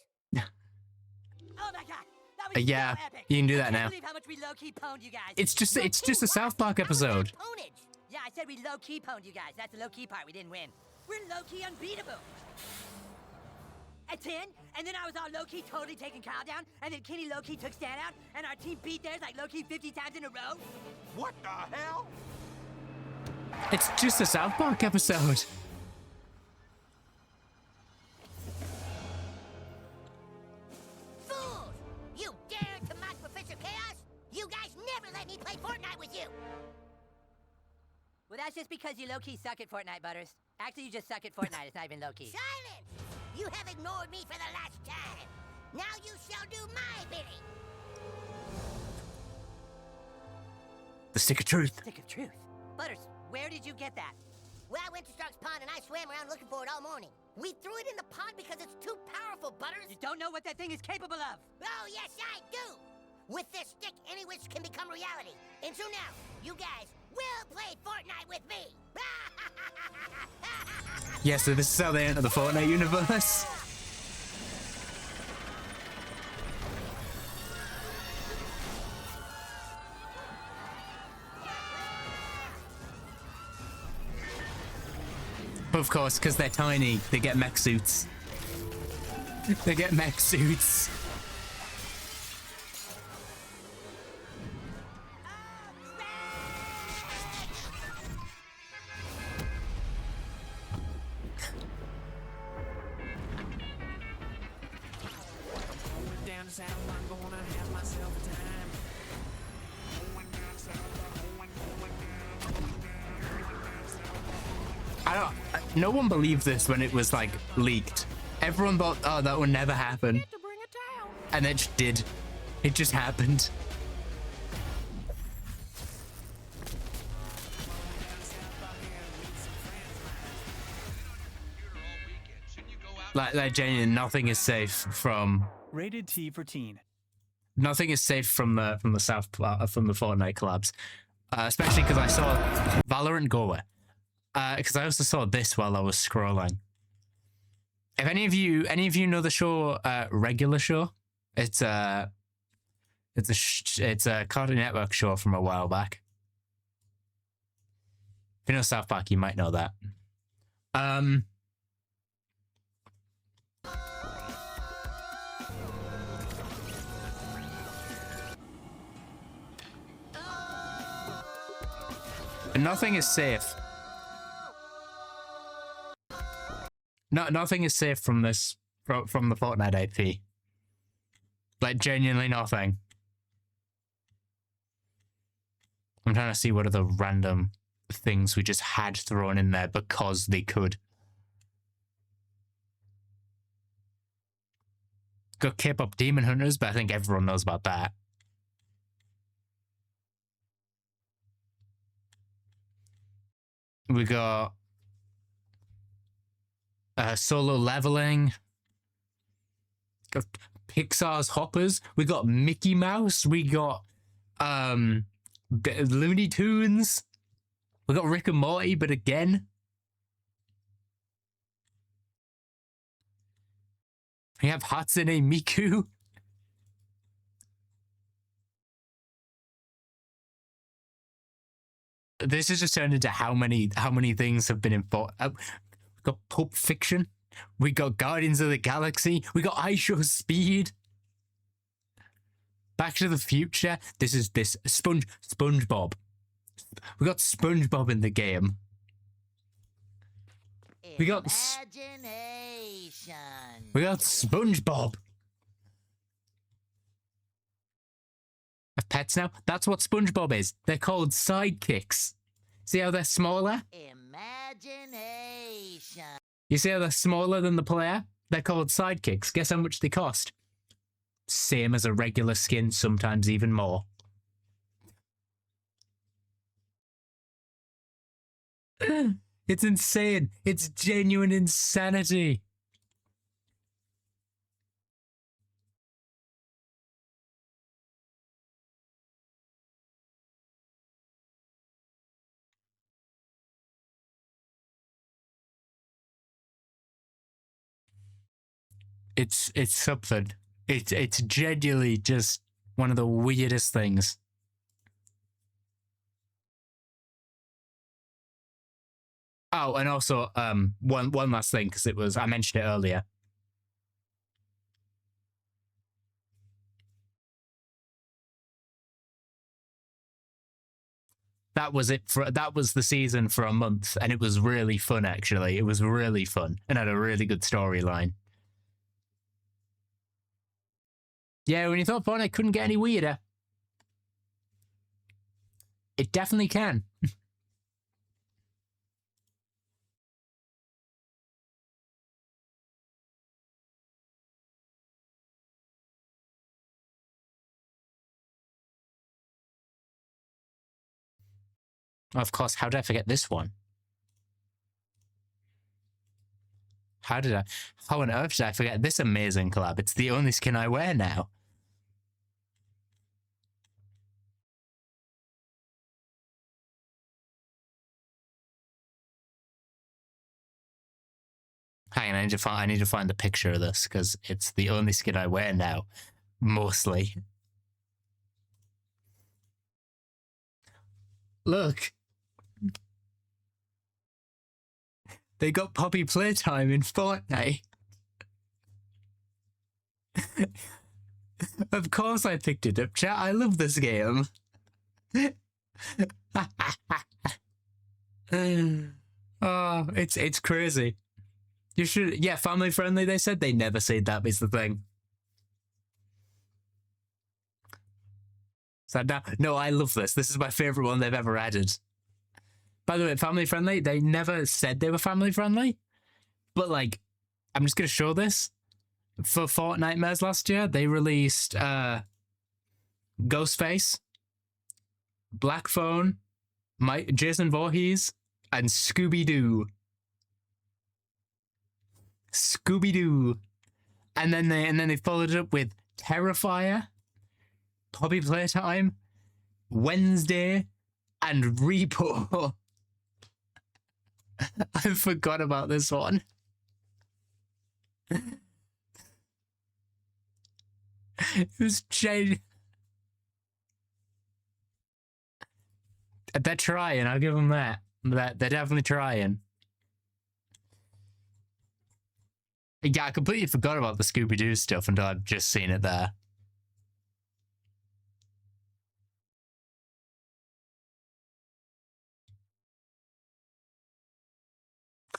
Oh my god! That was Yeah, so epic. you can do that I now. can't believe how much we low-key pwned you guys. It's just a South Park episode. Yeah, I said we low-key pwned you guys. That's the low-key part. We didn't win. We're low-key unbeatable. at 10, and then I was all low-key totally taking Kyle down, and then Kenny low-key took Stan out, and our team beat theirs like low-key 50 times in a row? What the hell? It's just a South Park episode. Fools! You dare to mock Professor Chaos? You guys never let me play Fortnite with you! Well, that's just because you low-key suck at Fortnite, Butters. Actually, you just suck at Fortnite. It's not even low-key. Silence! You have ignored me for the last time. Now you shall do my bidding. The stick of truth. Stick of truth. Butters, where did you get that? Well, I went to Stark's Pond and I swam around looking for it all morning. We threw it in the pond because it's too powerful, Butters. You don't know what that thing is capable of. Oh, yes, I do. With this stick, any wish can become reality. And so now, you guys will play Fortnite with me. Yeah, so this is how they enter the Fortnite universe. But of course, because they're tiny, they get mech suits. They get mech suits. No one believed this when it was like leaked. Everyone thought, oh, that would never happen. And it just did. It just happened. Like genuinely, nothing is safe from. Rated T for teen. Nothing is safe from the Fortnite collabs, especially because I saw Valorant go away. Because I also saw this while I was scrolling. If any of you know the show Regular Show, it's a Cartoon Network show from a while back. If you know South Park, you might know that. Nothing is safe. Nothing is safe from this, from the Fortnite IP. Like, genuinely nothing. I'm trying to see what other random things we just had thrown in there because they could. Got K-pop Demon Hunters, but I think everyone knows about that. We got Solo Leveling. Got Pixar's Hoppers. We got Mickey Mouse. We got Looney Tunes. We got Rick and Morty, but again. We have Hatsune Miku. This has just turned into how many things have been in we got Pulp Fiction. We got Guardians of the Galaxy. We got I Show Speed. Back to the Future. This SpongeBob. We got SpongeBob in the game. We got SpongeBob. Have pets now? That's what SpongeBob is. They're called sidekicks. See how they're smaller? Imagination. You see how they're smaller than the player? They're called sidekicks. Guess how much they cost? Same as a regular skin, sometimes even more. It's insane. It's genuine insanity. It's something. It's genuinely just one of the weirdest things. Oh, and also one last thing, because I mentioned it earlier. that was it for that was the season for a month, and it was really fun. Actually, it was really fun and had a really good storyline. Yeah, when you thought Fortnite couldn't get any weirder, it definitely can. Of course, how did I forget this one? How on earth did I forget this amazing collab? It's the only skin I wear now. Hang on, I need to find the picture of this because it's the only skin I wear now, mostly. Look. They got Poppy playtime in Fortnite. Of course I picked it up, chat. I love this game. Oh, it's crazy. You should, yeah, family friendly. They said they never said that is the thing. So no, I love this. This is my favorite one they've ever added. By the way, family friendly. They never said they were family friendly, but like, I'm just gonna show this. For Fortnitemares last year, they released Ghostface, Black Phone, Jason Voorhees, and Scooby-Doo. Scooby-Doo. And then they followed it up with Terrifier, Poppy Playtime, Wednesday, and Repo. I forgot about this one. It was changed. They're trying, I'll give them that. They're definitely trying. Yeah, I completely forgot about the Scooby-Doo stuff until I've just seen it there.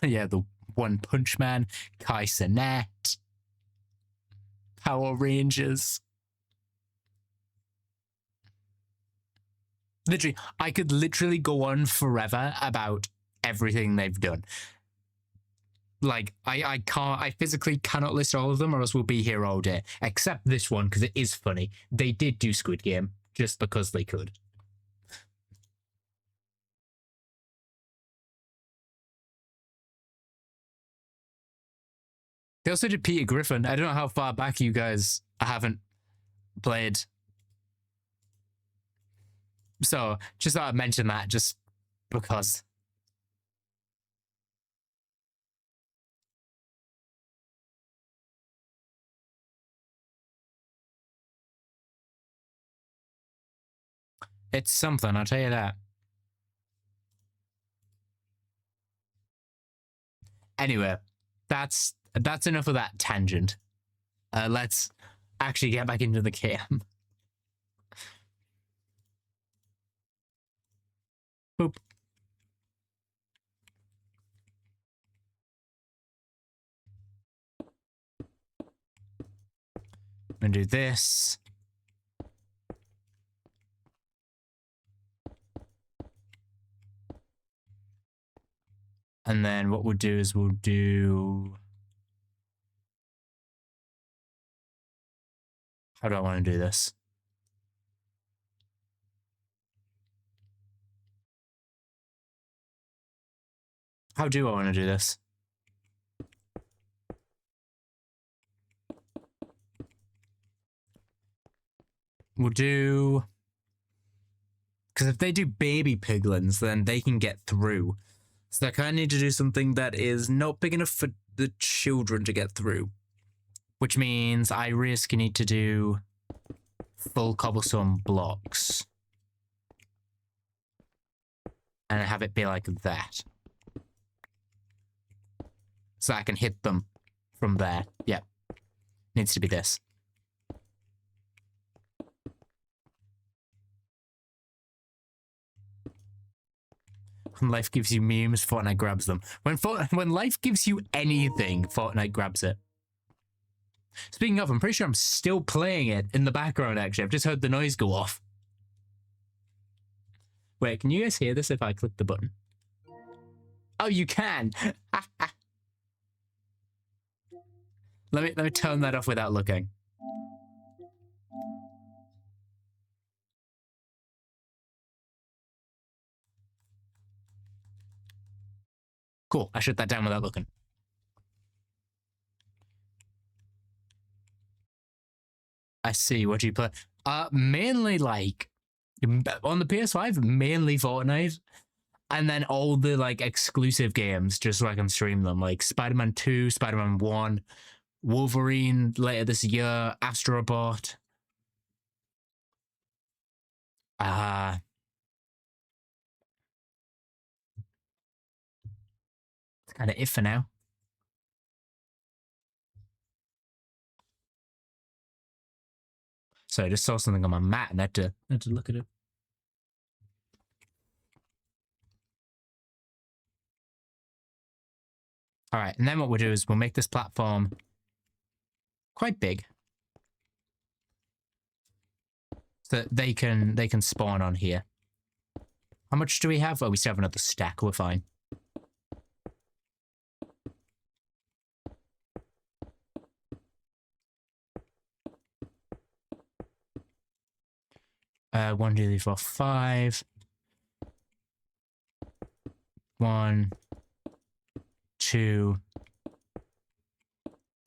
Yeah, the One Punch Man, Kai Cenat, Power Rangers. Literally, I could literally go on forever about everything they've done. Like, I physically cannot list all of them or else we'll be here all day. Except this one, because it is funny. They did do Squid Game just because they could. They also did Peter Griffin. I don't know how far back you guys haven't played. So, just thought I'd mention that just because. It's something, I'll tell you that. Anyway, that's enough of that tangent. Let's actually get back into the game. Boop. I'm gonna do this. And then what we'll do is we'll do... How do I want to do this? How do I want to do this? We'll do... Because if they do baby piglins, then they can get through. So I kind of need to do something that is not big enough for the children to get through. Which means I risk need to do full cobblestone blocks. And have it be like that. So I can hit them from there. Yep. Needs to be this. When life gives you memes, Fortnite grabs them. When life gives you anything, Fortnite grabs it. Speaking of, I'm pretty sure I'm still playing it in the background, actually. I've just heard the noise go off. Wait, can you guys hear this if I click the button? Oh, you can! Let me turn that off without looking. Cool, I shut that down without looking. I see, what do you play? Mainly like, on the PS5, mainly Fortnite. And then all the like exclusive games, just so I can stream them. Like Spider-Man 2, Spider-Man 1, Wolverine later this year, Astrobot. That's kind of it for now. So I just saw something on my mat and I had to look at it. All right, and then what we'll do is we'll make this platform quite big, so that they can spawn on here. How much do we have? Oh, we still have another stack. We're fine. One, 2, 3, 4, 5. 1, 2,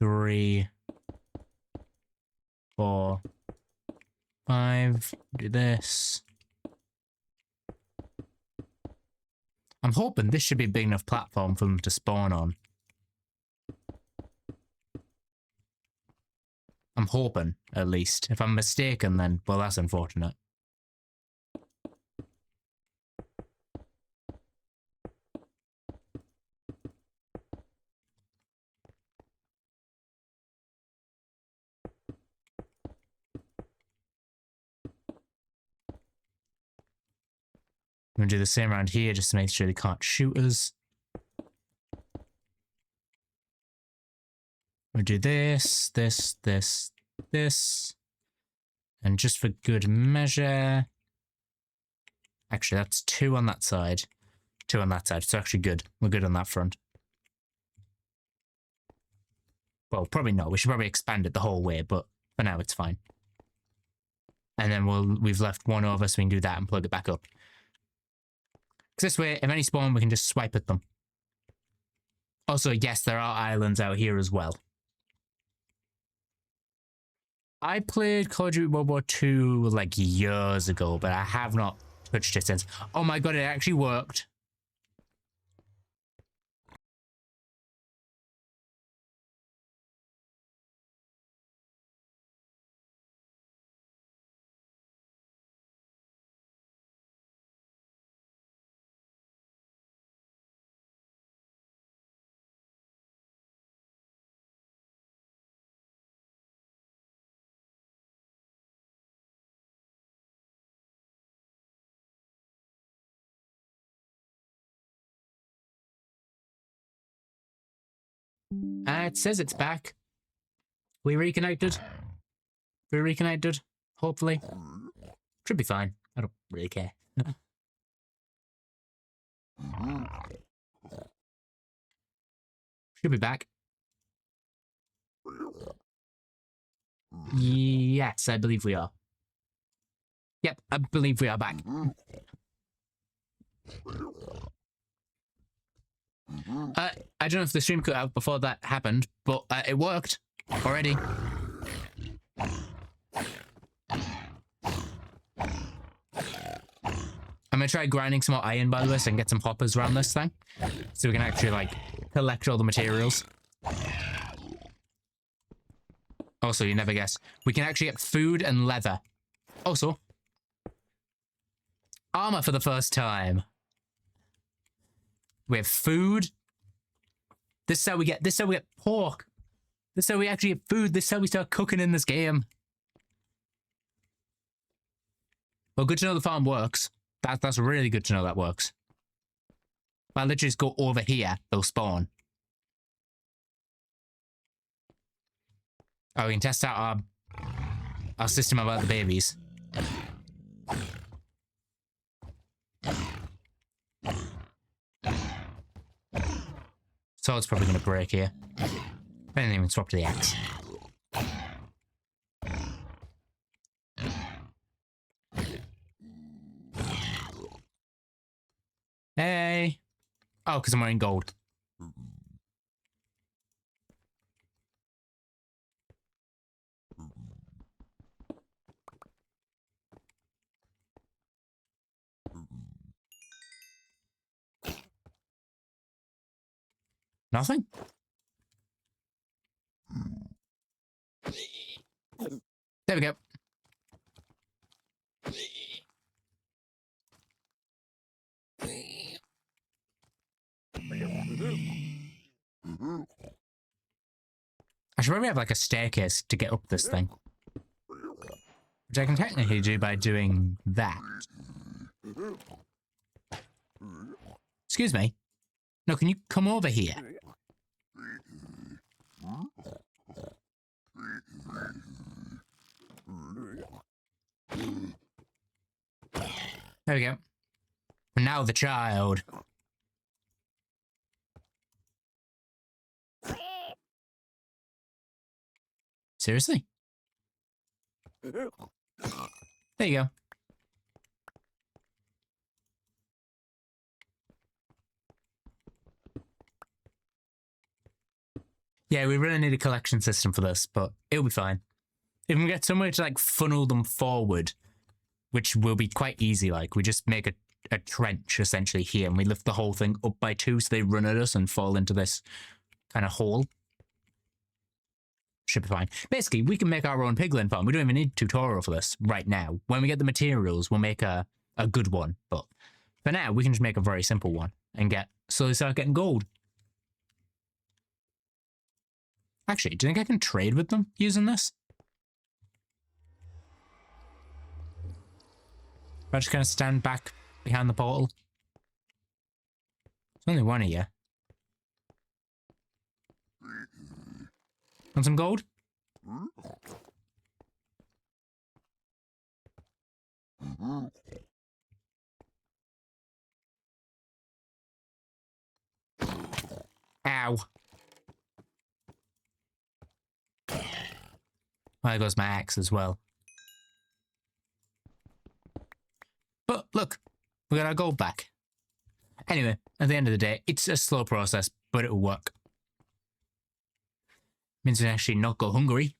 3, 4, 5. Do this. I'm hoping this should be a big enough platform for them to spawn on. I'm hoping, at least. If I'm mistaken, then, well, that's unfortunate. I'm gonna do the same around here just to make sure they can't shoot us. We'll do this, this, this, this. And just for good measure... Actually, that's 2 on that side. 2 on that side. It's actually good. We're good on that front. Well, probably not. We should probably expand it the whole way, but for now it's fine. And then we've left 1 over so we can do that and plug it back up. This way, if any spawn, we can just swipe at them. Also, yes, there are islands out here as well. I played Call of Duty World War II like years ago, but I have not touched it since. Oh my god, it actually worked. It says it's back. We reconnected. Hopefully. Should be fine. I don't really care. Should be back. Yes, I believe we are. Yep, I believe we are back. I don't know if the stream cut out before that happened, but it worked already. I'm gonna try grinding some more iron, by the way, so I can get some hoppers around this thing. So we can actually, like, collect all the materials. Also, you never guess. We can actually get food and leather. Also, armor for the first time. We have food. This is how we get pork. This is how we actually get food. This is how we start cooking in this game. Well, good to know the farm works. That's really good to know that works. If I literally just go over here, they'll spawn. Oh, we can test out our system about the babies. So it's probably going to break here. I didn't even swap to the X. Hey. Oh, because I'm wearing gold. Nothing? There we go. I should probably have like a staircase to get up this thing. Which I can technically do by doing that. Excuse me. No, can you come over here? There we go. And now the child. Seriously? There you go. Yeah, we really need a collection system for this, but it'll be fine. If we can get somewhere to like funnel them forward, which will be quite easy, like we just make a trench essentially here and we lift the whole thing up by 2 so they run at us and fall into this kind of hole. Should be fine. Basically, we can make our own piglin farm. We don't even need a tutorial for this right now. When we get the materials, we'll make a good one. But for now, we can just make a very simple one and slowly start getting gold. Actually, do you think I can trade with them using this? If I just kind of stand back behind the portal. There's only one of you. Want some gold? Ow. Well, there goes my axe as well. But look, we got our gold back. Anyway, at the end of the day, it's a slow process, but it'll work. Means we actually not go hungry.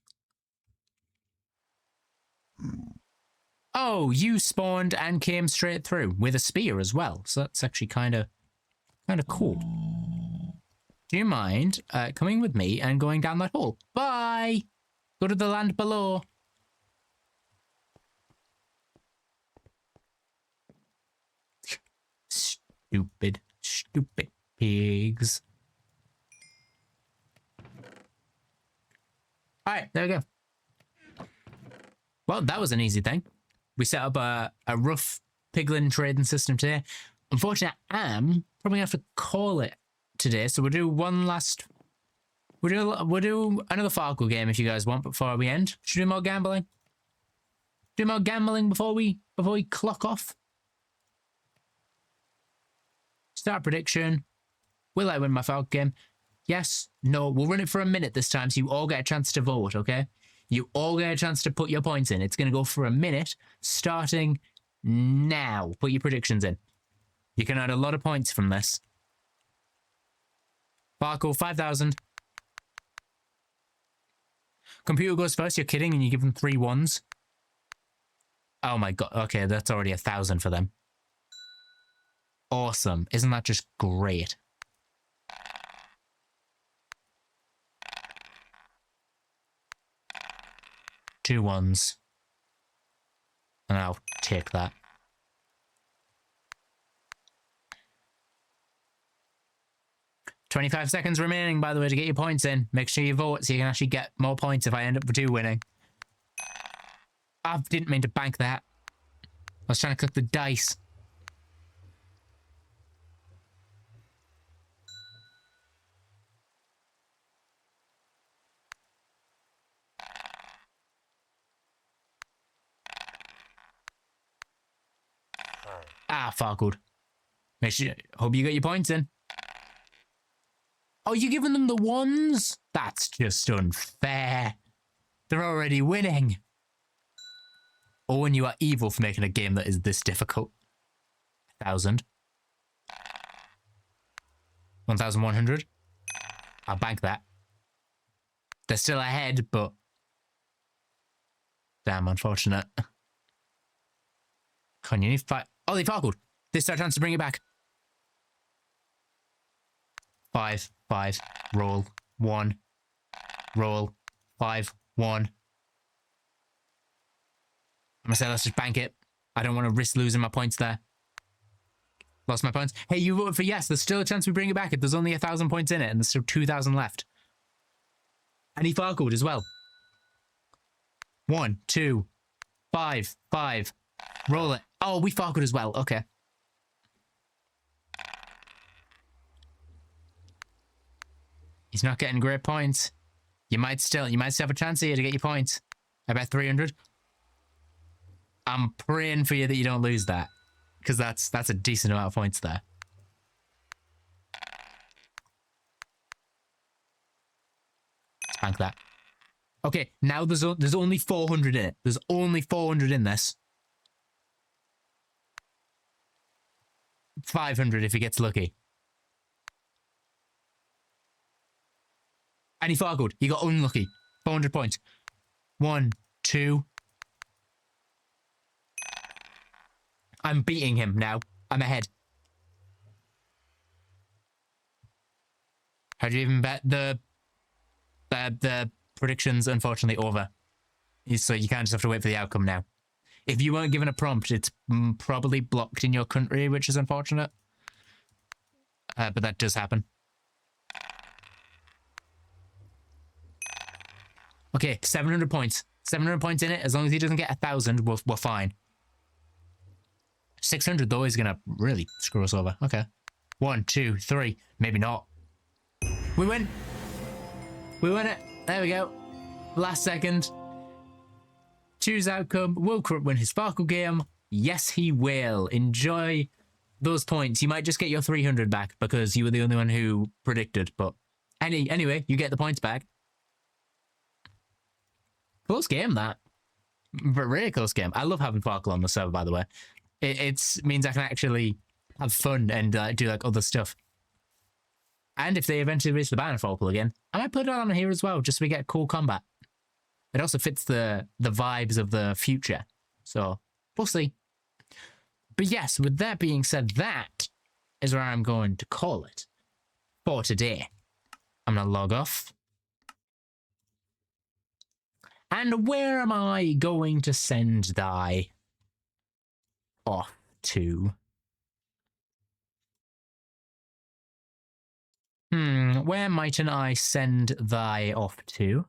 Oh, you spawned and came straight through with a spear as well. So that's actually kind of cool. Do you mind coming with me and going down that hole? Bye! Go to the land below. Stupid pigs. All right, there we go. Well, that was an easy thing. We set up a rough piglin trading system today. Unfortunately, I am probably going to have to call it today. So we'll do one last... We'll do another Farkle game if you guys want before we end. Should we do more gambling? Do more gambling before we clock off? Start prediction. Will I win my Farkle game? Yes, no, we'll run it for a minute this time so you all get a chance to vote, okay? You all get a chance to put your points in. It's going to go for a minute, starting now. Put your predictions in. You can earn a lot of points from this. Farkle, 5,000. Computer goes first, you're kidding, and you give them 3 ones. Oh my god, okay, that's already 1,000 for them. Awesome. Isn't that just great? Two ones. And I'll take that. $25 seconds remaining, by the way, to get your points in. Make sure you vote so you can actually get more points if I end up with 2 winning. I didn't mean to bank that. I was trying to click the dice. Ah, Farkle. Make sure. Hope you get your points in. Oh, you're giving them the ones? That's just unfair. They're already winning. Owen, you are evil for making a game that is this difficult. 1,000. 1,100. I'll bank that. They're still ahead, but... Damn, unfortunate. Con, you need 5... Oh, they Farkled. This is our chance to bring it back. 5, 5, roll, 1, roll, 5, 1. I'm gonna say let's just bank it. I don't want to risk losing my points there. Lost my points. Hey, you voted for yes. There's still a chance we bring it back. If there's only 1,000 points in it, and there's still 2,000 left. And he Farkled as well. 1, 2, 5, 5. Roll it. Oh, we Farkled as well. Okay. He's not getting great points. You might still have a chance here to get your points. I bet 300. I'm praying for you that you don't lose that, because that's a decent amount of points there. Let's bank that. Okay, now there's only 400 in it. There's only 400 in this. 500 if he gets lucky. And he Farkled. He got unlucky. 400 points. 1, 2. I'm beating him now. I'm ahead. How do you even bet the prediction's unfortunately over? So you can't just have to wait for the outcome now. If you weren't given a prompt, it's probably blocked in your country, which is unfortunate. But that does happen. Okay, 700 points. 700 points in it. As long as he doesn't get 1,000, we're fine. 600 though is gonna really screw us over. Okay. 1, 2, 3. Maybe not. We win. We win it. There we go. Last second. Choose outcome. Will Krupp win his Farkle game? Yes, he will. Enjoy those points. You might just get your 300 back because you were the only one who predicted. But anyway, you get the points back. Close game, that. But really close game. I love having Farkle on the server, by the way. It means I can actually have fun and do like other stuff. And if they eventually release the ban of Farkle again, I might put it on here as well, just so we get cool combat. It also fits the vibes of the future. So, we'll see. But yes, with that being said, that is where I'm going to call it for today. I'm going to log off. And where am I going to send thy off to? Where mightn't I send thy off to?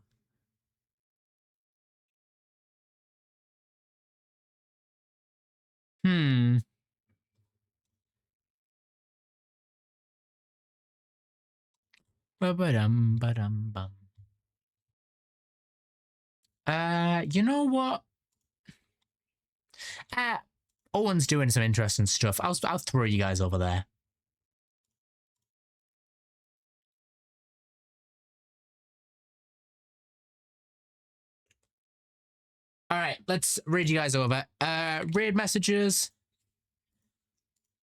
Ba-ba-dum-ba-dum-bum. You know what? Owen's doing some interesting stuff. I'll throw you guys over there. All right, let's read you guys over. Raid messages.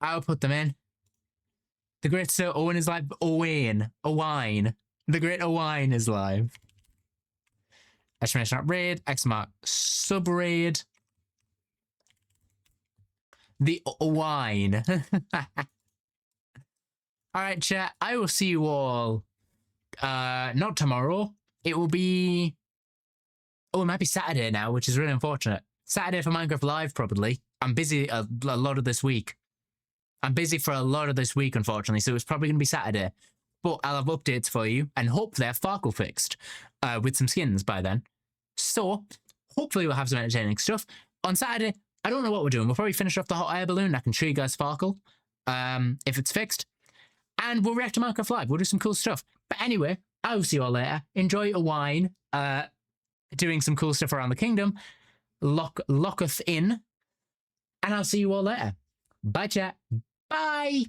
I'll put them in. The great Sir Owen is live. Owen. The great Owen is live. Exclamation mark raid. Exclamation mark sub raid. The wine. All right, chat. I will see you all. Not tomorrow. It will be. Oh, it might be Saturday now, which is really unfortunate. Saturday for Minecraft Live, probably. I'm busy a lot of this week. I'm busy for a lot of this week, unfortunately, so it's probably going to be Saturday. But I'll have updates for you, and hope they're Farkle fixed with some skins by then. So, hopefully we'll have some entertaining stuff. On Saturday, I don't know what we're doing. We'll probably finish off the hot air balloon. I can show you guys Farkle if it's fixed. And we'll react to Minecraft Live. We'll do some cool stuff. But anyway, I'll see you all later. Enjoy a wine. Doing some cool stuff around the kingdom. Locketh in. And I'll see you all later. Bye, chat. Bye.